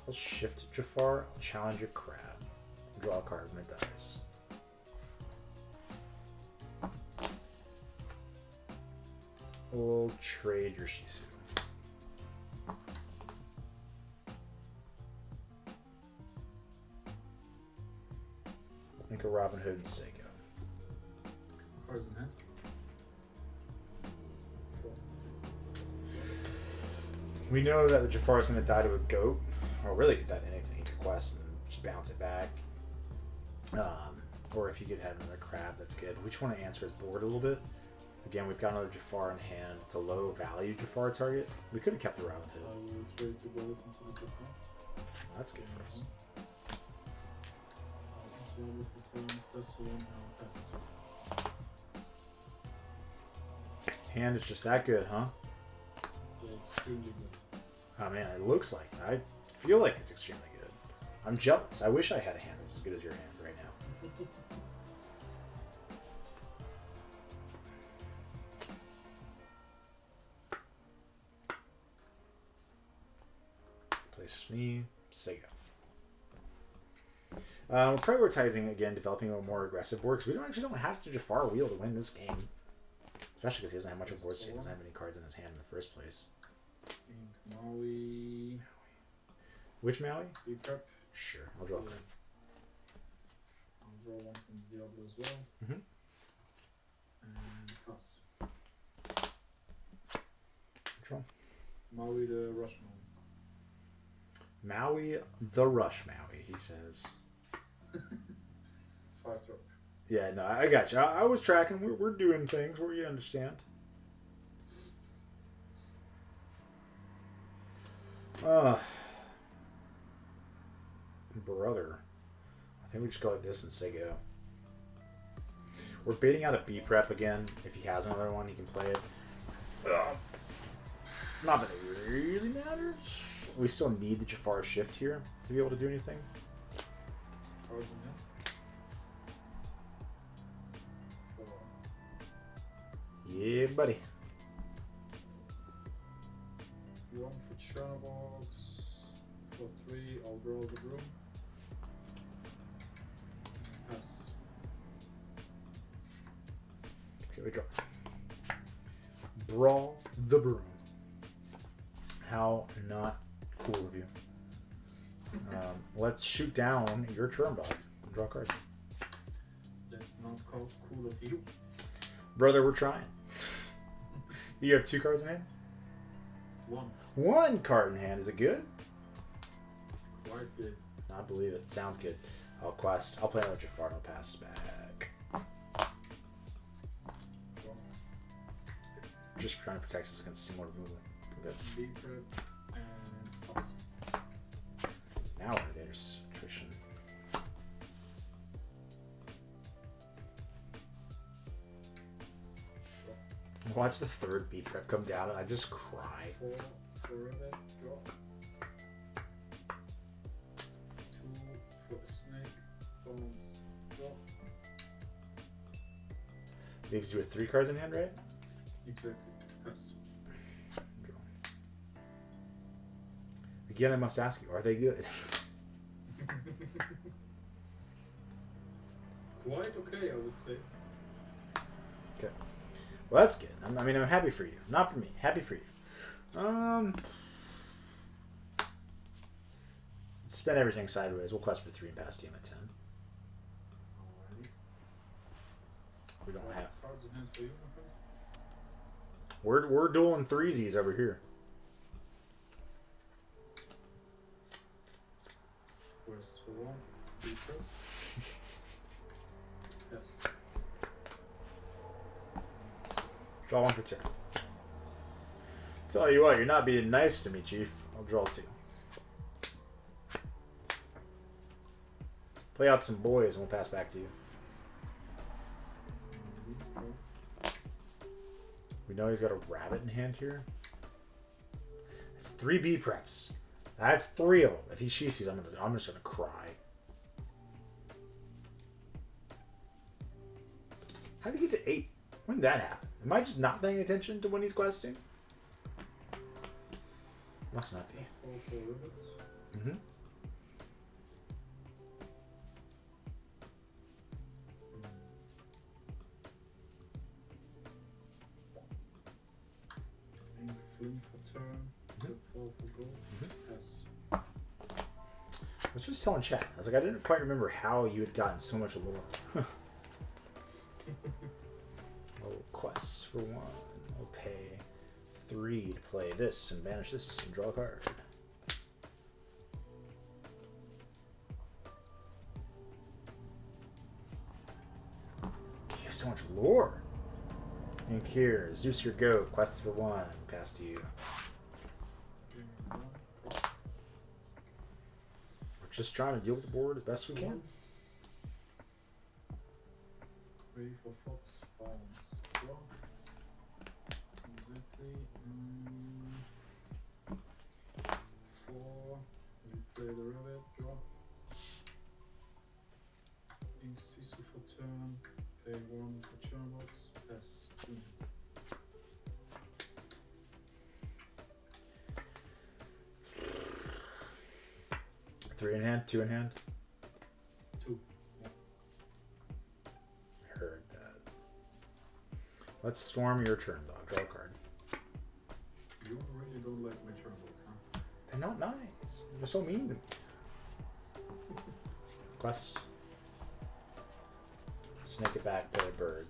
A: I'll shift Jafar, challenge your crab. Draw a card when it dies. We'll trade your Shisu. Make a Robin Hood and Sego.
D: Cards in hand.
A: We know that the Jafar is going to die to a goat, or really could die to anything. He could quest and just bounce it back. Or if you could have another crab, that's good. We just want to answer his board a little bit. Again, we've got another Jafar in hand. It's a low value Jafar target. We could have kept the Robin
D: I
A: Hood.
D: will trade the gold into the Jafar.
A: That's good for us.
D: Diablo for turn, plus 1, now pass.
A: Hand is just that good, huh?
D: Yeah, extremely good.
A: Oh man, it looks like it. I feel like it's extremely good. I'm jealous. I wish I had a hand as good as your hand right now. Place me, Sega. We're prioritizing again developing a more aggressive board because we actually don't have to Jafar wheel to win this game. Especially because he doesn't have much of a board state. He doesn't have any cards in his hand in the first place.
D: Ink Maui.
A: Which Maui?
D: Big crap.
A: Sure, I'll draw a card.
D: I'll draw one from Diablo as well.
A: Mhm.
D: And pass.
A: Draw.
D: Maui the Rush
A: Maui, the Rush Maui, he says.
D: 5 drop.
A: Yeah, no, I got you. I was tracking. We're doing things where you understand. Brother. I think we just go like this and say go. We're baiting out a B prep again. If he has another one, he can play it. Not that it really matters. We still need the Jafar shift here to be able to do anything.
D: Cards in hand. 4.
A: Yeah, buddy.
D: 1 for Charbox. For 3, I'll draw the broom. Pass.
A: Okay, we draw. Brawl the broom. How not cool of you. Let's shoot down your turn dog. Draw a card.
D: That's not cool of you.
A: Brother, we're trying. You have 2 cards in hand?
D: 1.
A: 1 card in hand. Is it good?
D: Quite good.
A: I believe it. Sounds good. I'll quest. I'll play another Jafar. I'll pass back.
D: Draw.
A: Just trying to protect us against similar movement. Good.
D: B prep and pass.
A: Now we're in the attrition. Watch the 3rd beat prep come down and I just cry.
D: 4 for rabbit, draw. 2 for snake, bones, draw.
A: Leaves you with 3 cards in hand, right?
D: Exactly. Pass.
A: Draw. Again, I must ask you, are they good?
D: Quite okay, I would say.
A: Okay. Well, that's good. I mean, I'm happy for you. Not for me. Happy for you. Spend everything sideways. We'll quest for 3 and pass DM at 10.
D: Alrighty.
A: We don't have.
D: Cards in hand for you, my friend.
A: We're dueling threesies over here.
D: Quest for 1, B prep. Yes.
A: Draw 1 for 2. Tell you what, you're not being nice to me, Chief. I'll draw 2. Play out some boys and we'll pass back to you. We know he's got a rabbit in hand here. It's 3 B preps. That's 3 of them. If he sheesies, I'm just gonna cry. How did he get to 8? When did that happen? Am I just not paying attention to when he's questing? Must not be.
D: 4 for rabbits.
A: Mm-hmm.
D: Flynn for turn. 4 for gold. Yes.
A: I was just telling chat. I was like, I didn't quite remember how you had gotten so much lore. Oh, quests for 1. I'll pay 3 to play this and banish this and draw a card. You have so much lore. And here, Zeus your goat, quest for 1, pass to you. We're just trying to deal with the board as best we can.
D: 3 for fox, bounce, draw. Exactly. 4. We play the rabbit, draw. Ink Sisu for turn. Pay 1 for Charbox. Pass. 2.
A: 3 in hand, 2 in hand.
D: 2.
A: Heard that. Let's storm your turn, dog. Draw a card.
C: You really don't like my Charbox, huh?
A: They're not nice. They're so mean to me. Quest. Snake it back, play a bird.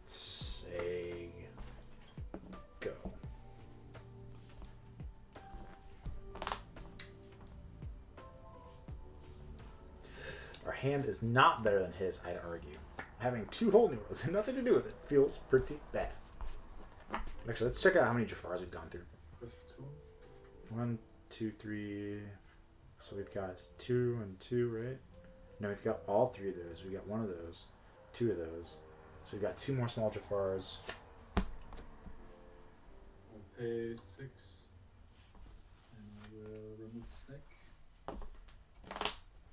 A: Say go. Our hand is not better than his, I'd argue. Having 2 whole new worlds and nothing to do with it feels pretty bad. Actually, let's check out how many Jafars we've gone through.
D: With 2.
A: 1, 2, 3. So we've got 2 and 2, right? No, we've got all 3 of those. We got 1 of those, 2 of those, So we've got 2 more small Jafars.
D: I'll pay 6. And I will remove the snake.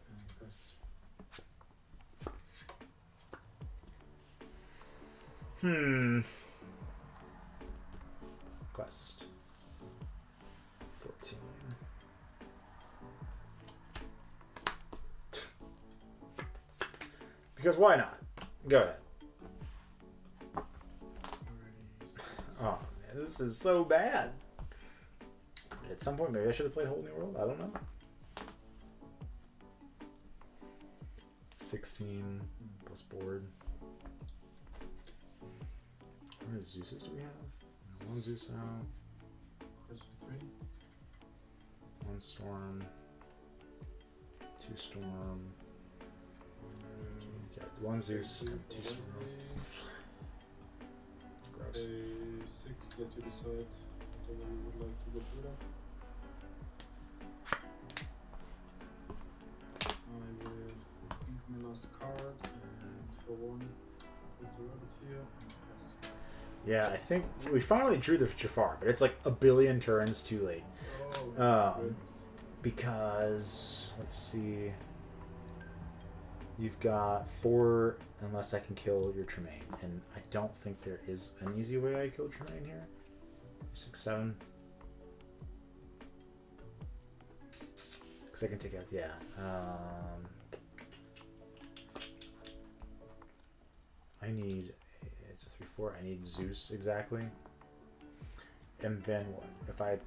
D: And pass.
A: Quest. 14. Because why not? Go ahead. Oh man, this is so bad. At some point, maybe I should have played Whole New World. I don't know. 16 plus board. How many Zeuses do we have? 1 Zeus out.
D: Quest for 3.
A: 1 storm. 2 storm. Got 1 Zeus and 2 storm. Gross.
D: Pay 6. Let you decide whatever you would like to get rid of. I will ink my last card and for 1 put the rabbit here and pass.
A: Yeah, I think we finally drew the Jafar, but it's like a billion turns too late.
D: Oh, goodness.
A: Because, let's see, you've got 4 unless I can kill your Tremaine, and I don't think there is an easy way I kill Tremaine here. 6, 7. Because I can take out, yeah. I need, it's a 3, 4. I need Zeus exactly. And then what? If I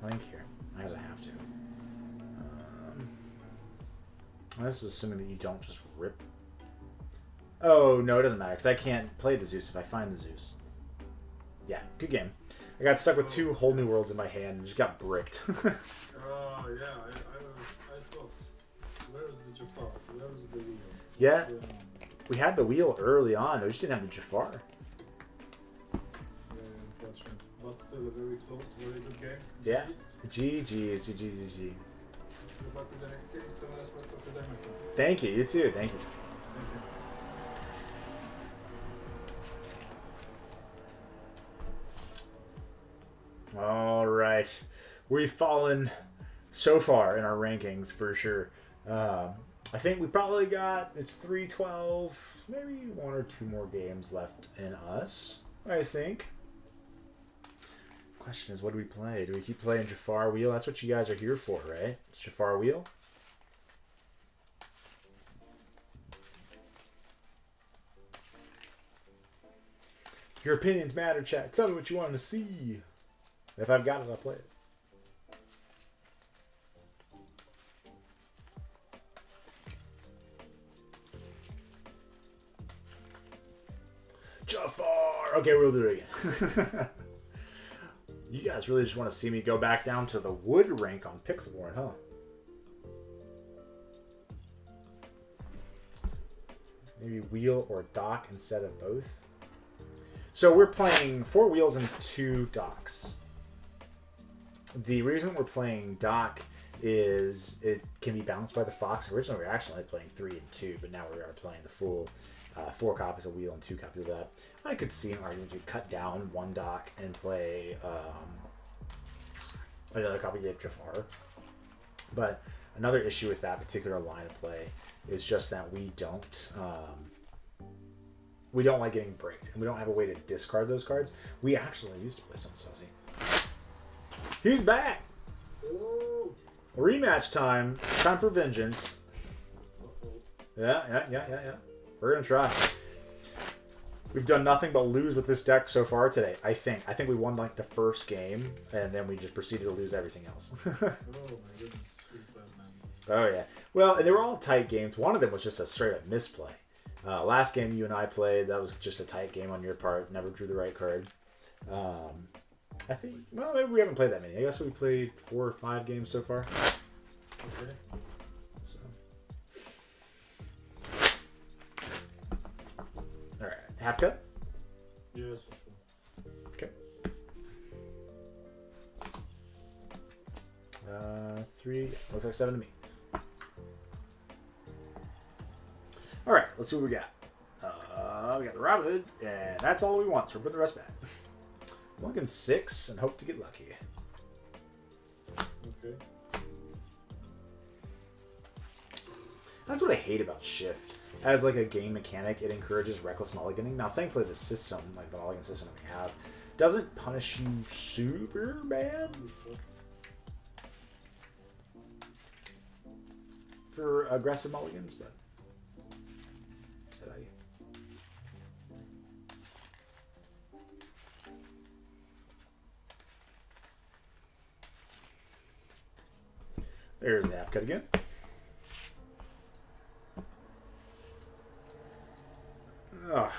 A: link here, as I have to. This is assuming that you don't just rip. Oh no, it doesn't matter because I can't play the Zeus if I find the Zeus. Yeah, good game. I got stuck with 2 Whole New Worlds in my hand and just got bricked.
D: Oh yeah, I thought, where is the Jafar? Where is the wheel?
A: Yeah, we had the wheel early on. We just didn't have the Jafar.
D: Unfortunate, but still a very close, very good game.
A: Yeah.
D: GG's.
A: GG's, GG's, GG.
D: Good luck with the next game. So nice rest of the day, my friend.
A: Thank you. You too. Thank you.
D: Thank you.
A: All right, we've fallen so far in our rankings for sure. I think we probably got, it's 3-12, maybe 1 or 2 more games left in us, I think. Question is, what do we play? Do we keep playing Jafar Wheel? That's what you guys are here for, right? It's Jafar Wheel. Your opinions matter, chat. Tell me what you want to see. If I've got it, I'll play it. Jafar! Okay, we'll do it again. You guys really just want to see me go back down to the wood rank on Pixelborn, huh? Maybe wheel or dock instead of both. So we're playing 4 wheels and 2 docks. The reason we're playing dock is it can be balanced by the fox. Originally we were actually playing 3 and 2, but now we are playing the full 4 copies of wheel and 2 copies of that. I could see an argument to cut down 1 dock and play another copy of Jafar. But another issue with that particular line of play is just that we don't like getting bricked, and we don't have a way to discard those cards. We actually used to play some Sozi. He's back!
D: Oh.
A: Rematch time. Time for vengeance. Yeah. We're gonna try. We've done nothing but lose with this deck so far today, I think. I think we won like the first game, and then we just proceeded to lose everything else.
D: Oh my goodness, he's bad, man.
A: Oh yeah. Well, and they were all tight games. One of them was just a straight up misplay. Last game you and I played, that was just a tight game on your part. Never drew the right card. I think, well, maybe we haven't played that many. I guess we played 4 or 5 games so far.
D: Okay.
A: So. All right, half cut.
D: Yes, for sure.
A: Okay. 3 looks like 7 to me. let's see what we got. We got the Robin Hood, and that's all we want, so we're putting the rest back. Mulligan 6 and hope to get lucky.
D: Okay.
A: That's what I hate about Shift. As like a game mechanic, it encourages reckless mulliganing. Now, thankfully, the system, like the mulligan system that we have, doesn't punish you super bad for aggressive mulligans, but is that how you? There's the half cut again. Ugh,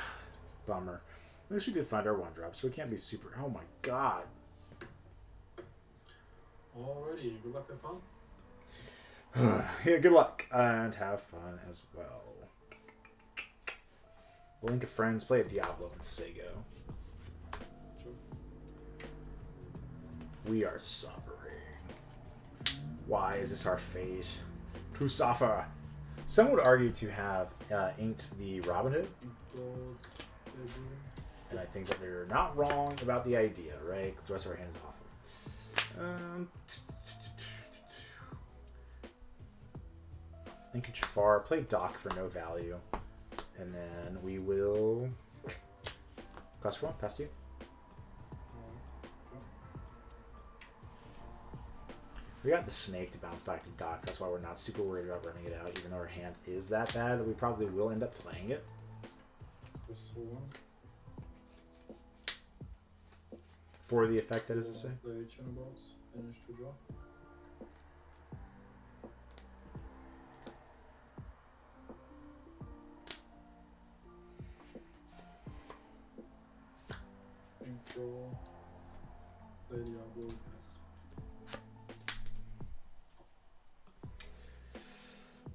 A: bummer. At least we did find our one drop, so we can't be super. Oh my god.
D: Alrighty, good luck, have fun.
A: Yeah, good luck and have fun as well. Link of Friends, play a Diablo and Sego.
D: Sure.
A: We are suffering. Why is this our fate? To suffer. Some would argue to have inked the Robin Hood, and I think that they're not wrong about the idea, right? Because the rest of our hand is awful. Ink and Jafar, play Doc for no value, and then we will cost for one, pass to you. We got the snake to bounce back to Doc. That's why we're not super worried about running it out, even though our hand is that bad that we probably will end up playing it.
D: Just for one.
A: For the effect, that is to say.
D: Play channel box, finish to draw. Intro. Play Diablo, pass.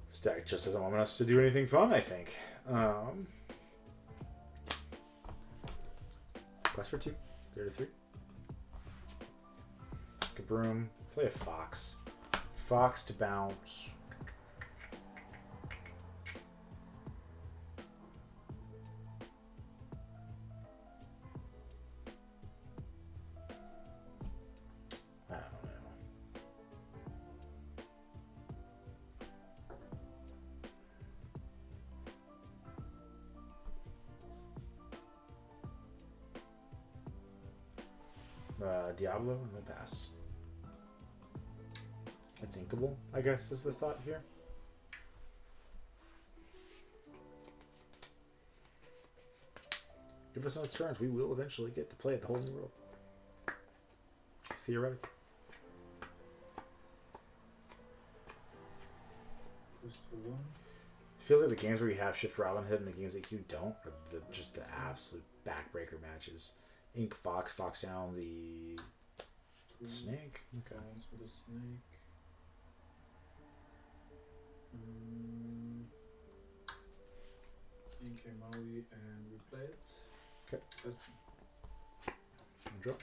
A: Stack just doesn't want us to do anything fun, I think. Quest for 2. Go to 3. Broom, play a Fox. Fox to bounce. I don't know. Diablo, and we'll pass. It's inkable, I guess, is the thought here. Give us those turns. We will eventually get to play the whole new world. Theoretically.
D: Just for one.
A: It feels like the games where you have Shift Robin Hood and the games that you don't are just the absolute backbreaker matches. Ink Fox, Fox down the snake. Okay.
D: Bounce with a snake. Ink a Maui and replay it.
A: Okay.
D: First,
A: Draw.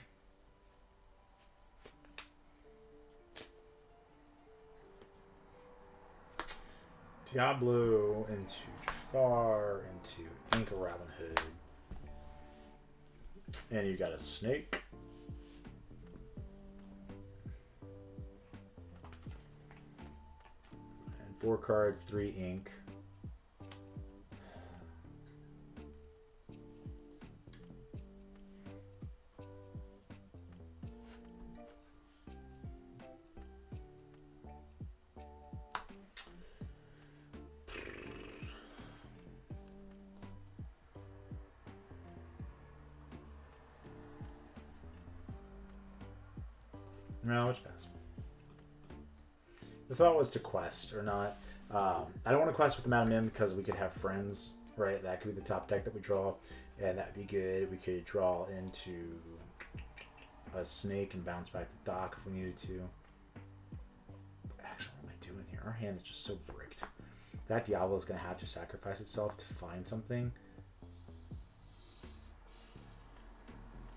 A: Diablo into Jafar into Ink Robin Hood. And you got a snake. And 4 cards, 3 ink. No, which pass. The thought was to quest or not. I don't want to quest with the Madam M because we could have friends, right? That could be the top deck that we draw, and that'd be good. We could draw into a snake and bounce back to Doc if we needed to. Actually, what am I doing here? Our hand is just so bricked. That Diablo is going to have to sacrifice itself to find something.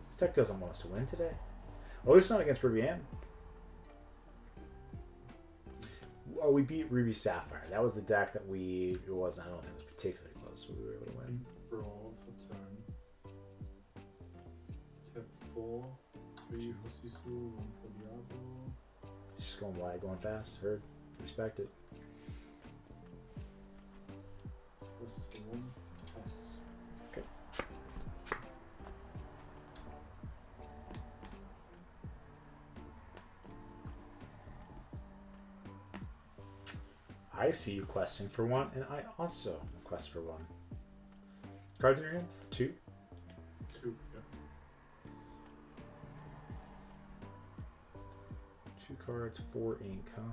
A: This deck doesn't want us to win today. At least not against Ruby Ann. Oh, we beat Ruby Sapphire. That was the deck that it wasn't, I don't think it was particularly close. was what we were able to win.
D: Brawl for turn. Tap 4, 3 for Sisu, 1 for Diablo.
A: Just going wide, going fast. Heard. Respect it.
D: Plus 1, pass.
A: Okay. I see you questing for 1, and I also quest for 1. Cards in your hand? 2?
D: 2, yeah.
A: 2 cards, 4 ink, huh?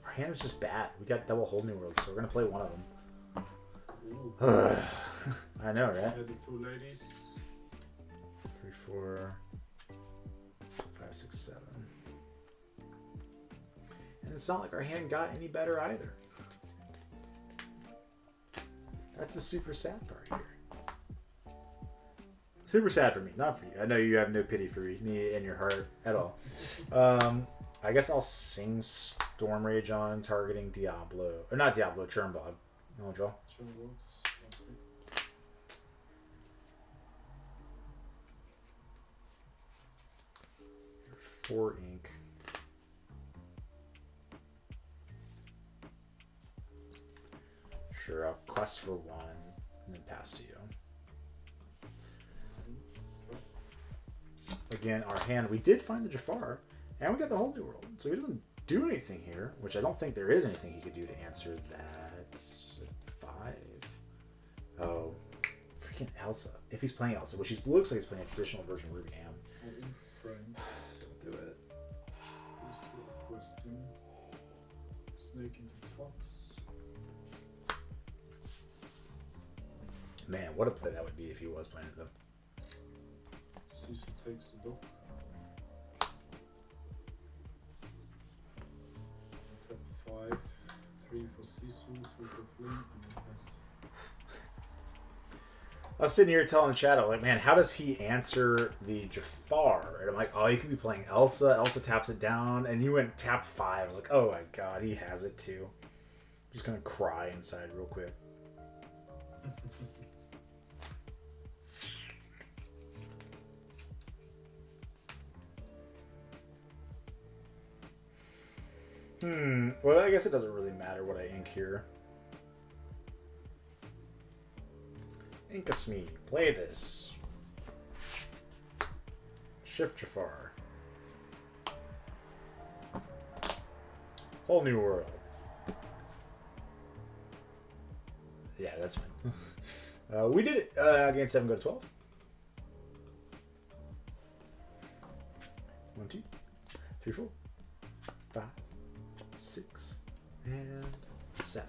A: Our hand is just bad. We got double Whole New World, so we're gonna play one of them.
D: Ooh.
A: I know, right?
D: Yeah, the 2 ladies.
A: 3, 4, 5, 6, 7. And it's not like our hand got any better either. That's the super sad part here. Super sad for me, not for you. I know you have no pity for me in your heart at all. I guess I'll sing Storm Rage on targeting Diablo. Or not Diablo, Churnbog. You want to draw?
D: Turn works. Okay.
A: 4 ink. Sure, I'll quest for 1 and then pass to you. Again, our hand, we did find the Jafar, and we got the Whole New World. So he doesn't do anything here, which I don't think there is anything he could do to answer that. 5. Oh, freaking Elsa. If he's playing Elsa, which he looks like he's playing a traditional version of Ruby Ham.
D: Friends.
A: Don't do it.
D: Who's the question? Snake into Fox.
A: Man, what a play that would be if he was playing it, though.
D: Sisu takes the dog. Tap 5, 3 for Sisu, 2 for Flynn, and then pass.
A: I was sitting here telling Shadow, like, man, how does he answer the Jafar? And I'm like, oh, he could be playing Elsa. Elsa taps it down, and he went tap 5. I was like, oh my god, he has it too. I'm just gonna cry inside real quick. Well, I guess it doesn't really matter what I ink here. Inkasme, play this. Shift Jafar. Whole New World. Yeah, that's fine. We did it. Gain 7, go to 12. 1, 2, 3, 4, 5, 6, and 7.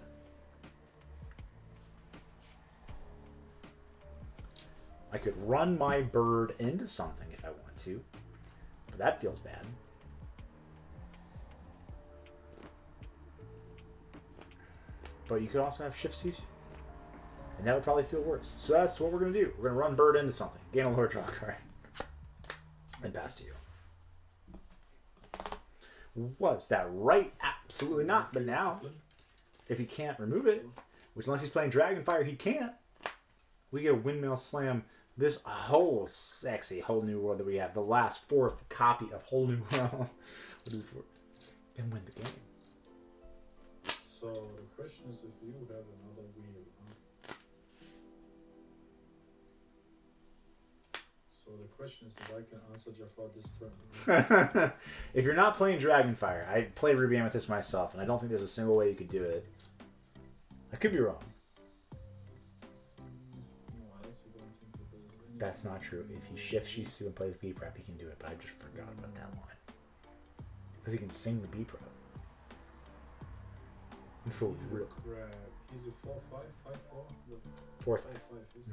A: I could run my bird into something if I want to, but that feels bad. But you could also have Shift Sisu, and that would probably feel worse. So that's what we're going to do. We're going to run bird into something. Gain a lower draw card. And pass to you. Was that right? Absolutely not. But now, if he can't remove it, which unless he's playing Dragonfire, he can't, we get a Windmill Slam this whole sexy Whole New World that we have. The last 4th copy of Whole New World. And win the game.
D: So the question is if you have another wheel. Huh? So the question is if I can answer Jafar this turn.
A: If you're not playing Dragonfire, I play Ruby Amethyst myself, and I don't think there's a single way you could do it. I could be wrong.
D: No, I also don't think that there's any.
A: That's not true. If he shifts Shisu and plays B prep, he can do it, but I just forgot about that line. Because he can sing the B prep. For real.
D: Crap. He's a 4-5, 5-4.
A: 4-5.
D: 5-5 is.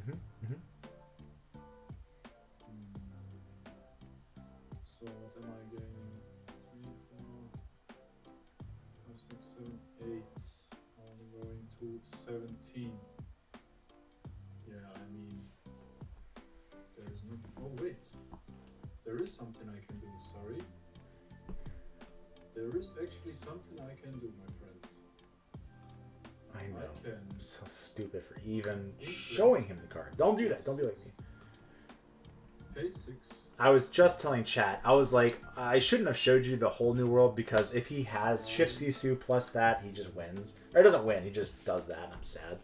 D: So what am I gaining? 3, 4, 5, 6, 7, 8. Only going to 17. Yeah, I mean, there is no. Oh wait, there is something I can do. Sorry, there is actually something I can do, my friend.
A: I know.
D: can.
A: I'm so stupid for even showing him the card. Don't do that. Don't be like me.
D: Pay 6.
A: I was just telling chat. I was like, I shouldn't have showed you the whole new world because if he has Shift Sisu plus that, he just wins. Or he doesn't win. He just does that, and I'm sad.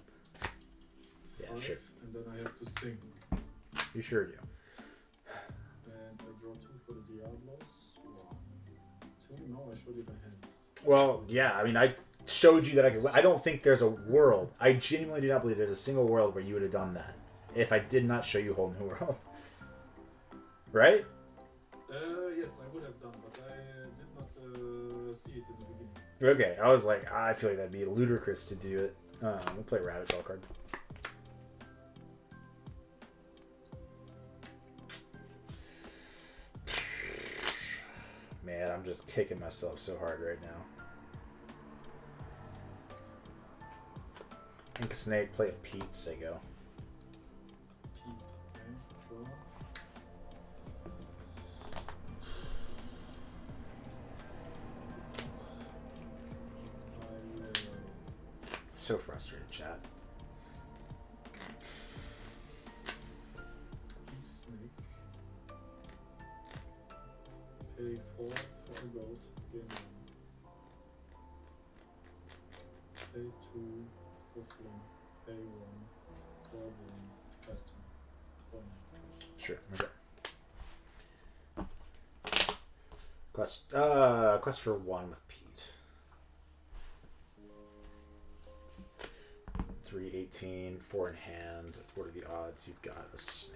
A: Yeah,
D: 5,
A: sure.
D: and then I have to sing.
A: You sure do.
D: And I draw 2 for the Diablos. 1, 2. No, I showed you my hand.
A: Well, yeah. I mean, I showed you that I could win. I don't think there's a world. I genuinely do not believe there's a single world where you would have done that if I did not show you whole new world. Right?
D: Yes, I would have done, but I did not see it in the beginning.
A: Okay, I was like, I feel like that'd be ludicrous to do it. We'll play a rabbit draw card. Man, I'm just kicking myself so hard right now. Ink a snake, play a Pete, Sego.
D: Keep. Okay, draw. I will
A: So frustrated, chat.
D: keep snake. Pay 4 for a goat. Game 1. Pay 2 for flame. Pay 1 goblin. Best one.
A: Sure, okay. Quest for 1 with Pete. 318, 4 in hand. What are the odds you've got a snake?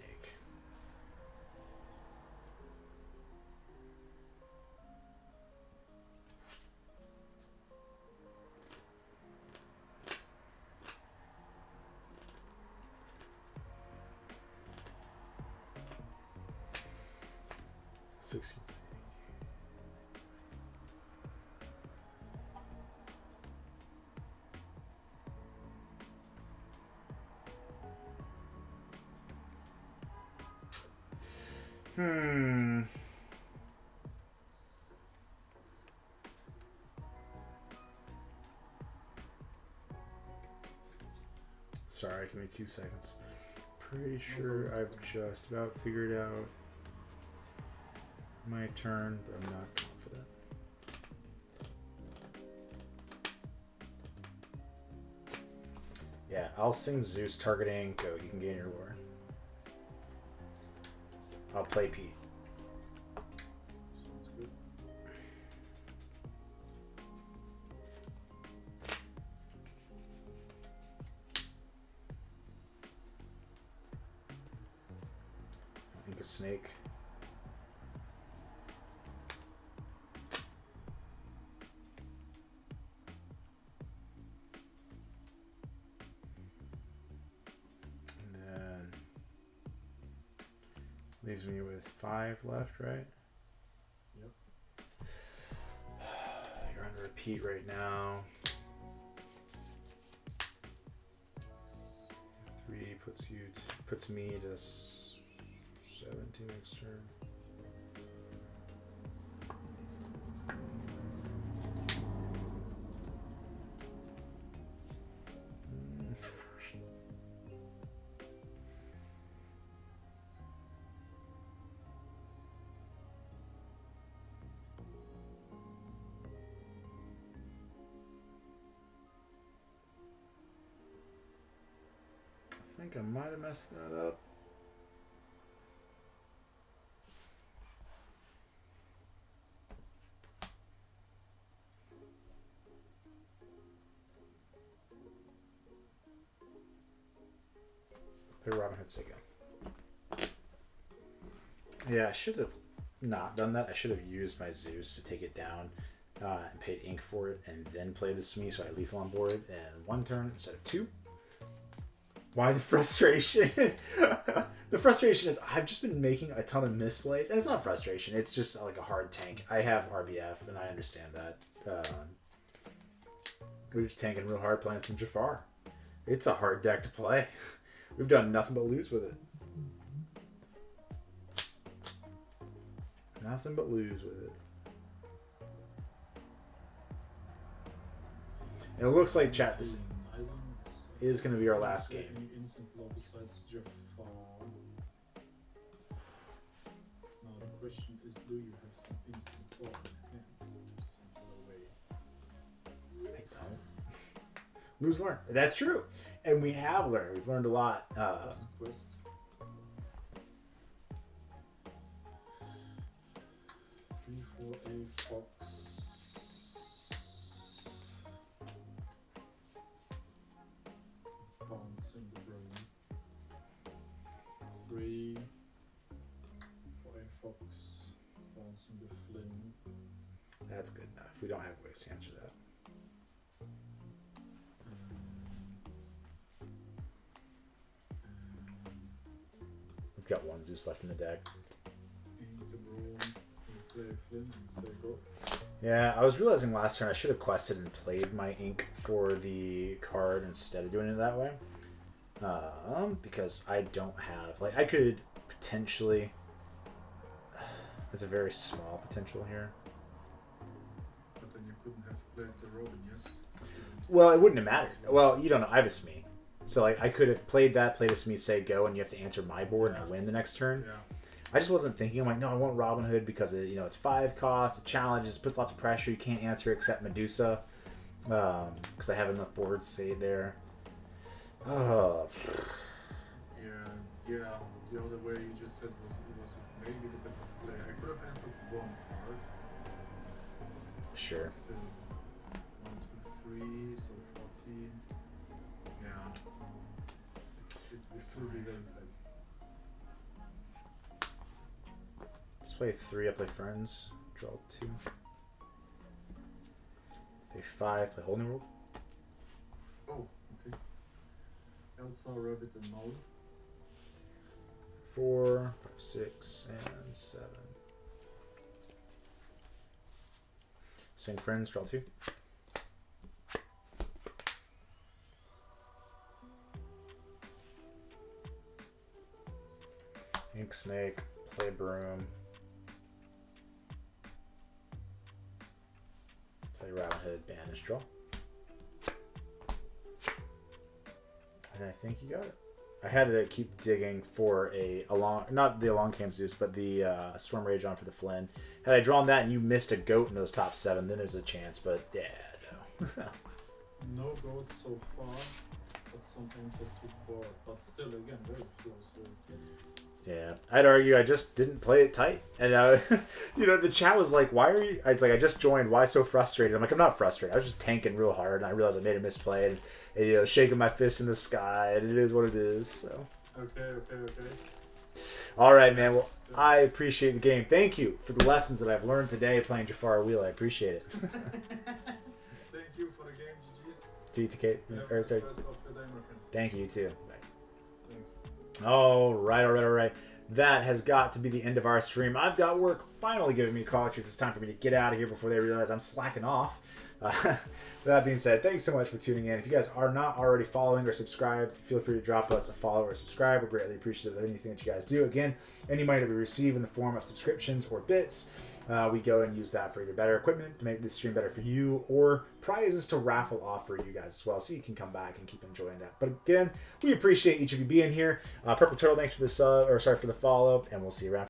A: Six. Sorry, give me 2 seconds. Pretty sure I've just about figured out my turn, but I'm not confident. Yeah, I'll sing Zeus targeting. Go, you can gain your war. I'll play Pete.
D: Sounds good.
A: I think a snake. And then leaves me with 5 left, right?
D: Yep.
A: You're on repeat right now. 3 puts me to 17 next turn. I think I might have messed that up. Play Robin Hood Sega. Yeah, I should have not done that. I should have used my Zeus to take it down and paid ink for it and then played the Smee so I had lethal on board and 1 turn instead of 2. Why the frustration? The frustration is I've just been making a ton of misplays, and it's not frustration. It's just like a hard tank. I have RBF, and I understand that. We're just tanking real hard playing some Jafar. It's a hard deck to play. We've done nothing but lose with it. Nothing but lose with it. And it looks like chat.
D: Island.
A: is going to be our last game.
D: Any instant law besides Jafar? Now the question is, do you have some instant law in hand? Simple away.
A: I don't. Lose, learn. That's true. And we have learned. We've learned a lot.
D: First quest. 348 Fox. Bouncing the room. 3 for a Fox. Bouncing the Flynn.
A: That's good enough. We don't have ways to answer that. We've got one Zeus left in the deck.
D: Ink the room. Play Flynn and say go.
A: Yeah, I was realizing last turn I should have quested and played my ink for the card instead of doing it that way. Because I don't have, like, I could potentially. There's a very small potential here.
D: But then you couldn't have played the Robin, yes?
A: Well, it wouldn't have mattered. Well, you don't know. I have a Smee. So, like, I could have played that, played a Smee, say go, and you have to answer my board and I win the next turn.
D: Yeah.
A: I just wasn't thinking. I'm like, no, I want Robin Hood because it, it's 5 costs, it challenges, puts lots of pressure. You can't answer except Medusa, because I have enough boards saved there. Oh.
D: Yeah. The other way you just said was maybe the better play. I could have answered one card.
A: Sure.
D: Still 1, 2, 3, so 14. Yeah. It will still be very tight.
A: Let's play 3. I play Friends. Draw 2. Play 5. Play Holding World.
D: Oh, okay. Elsa, Rabbit, and Null.
A: 4, 5, 6, and 7. Sing Friends. Draw 2. Ink Snake. Play Broom. Play Robin Hood. Banish. Draw. And I think you got it. I had to keep digging for not the Along Came Zeus, but the Storm Rage on for the Flynn. Had I drawn that and you missed a goat in those top 7, then there's a chance, but yeah, no.
D: No goats so far, but sometimes just too far. But still, again, very close.
A: Yeah, I'd argue I just didn't play it tight. And, the chat was like, why are you... It's like, I just joined, why so frustrated? I'm like, I'm not frustrated. I was just tanking real hard, and I realized I made a misplay, and shaking my fist in the sky, and it is what it is, so...
D: Okay.
A: All right, man. Well, I appreciate the game. Thank you for the lessons that I've learned today playing Jafar Wheel. I appreciate it.
D: Thank you for the game, GG's.
A: TTK.
D: Have the best of the day, my friend.
A: Thank you, too. Bye.
D: Thanks.
A: All right. That has got to be the end of our stream. I've got work finally giving me a call because it's time for me to get out of here before they realize I'm slacking off. With that being said, thanks so much for tuning in. If you guys are not already following or subscribed, feel free to drop us a follow or subscribe. We're greatly appreciative of anything that you guys do. Again, any money that we receive in the form of subscriptions or bits, we go and use that for either better equipment to make this stream better for you, or prizes to raffle off for you guys as well, so you can come back and keep enjoying that. But again, we appreciate each of you being here. Purple Turtle, thanks for the for the follow, and we'll see you around.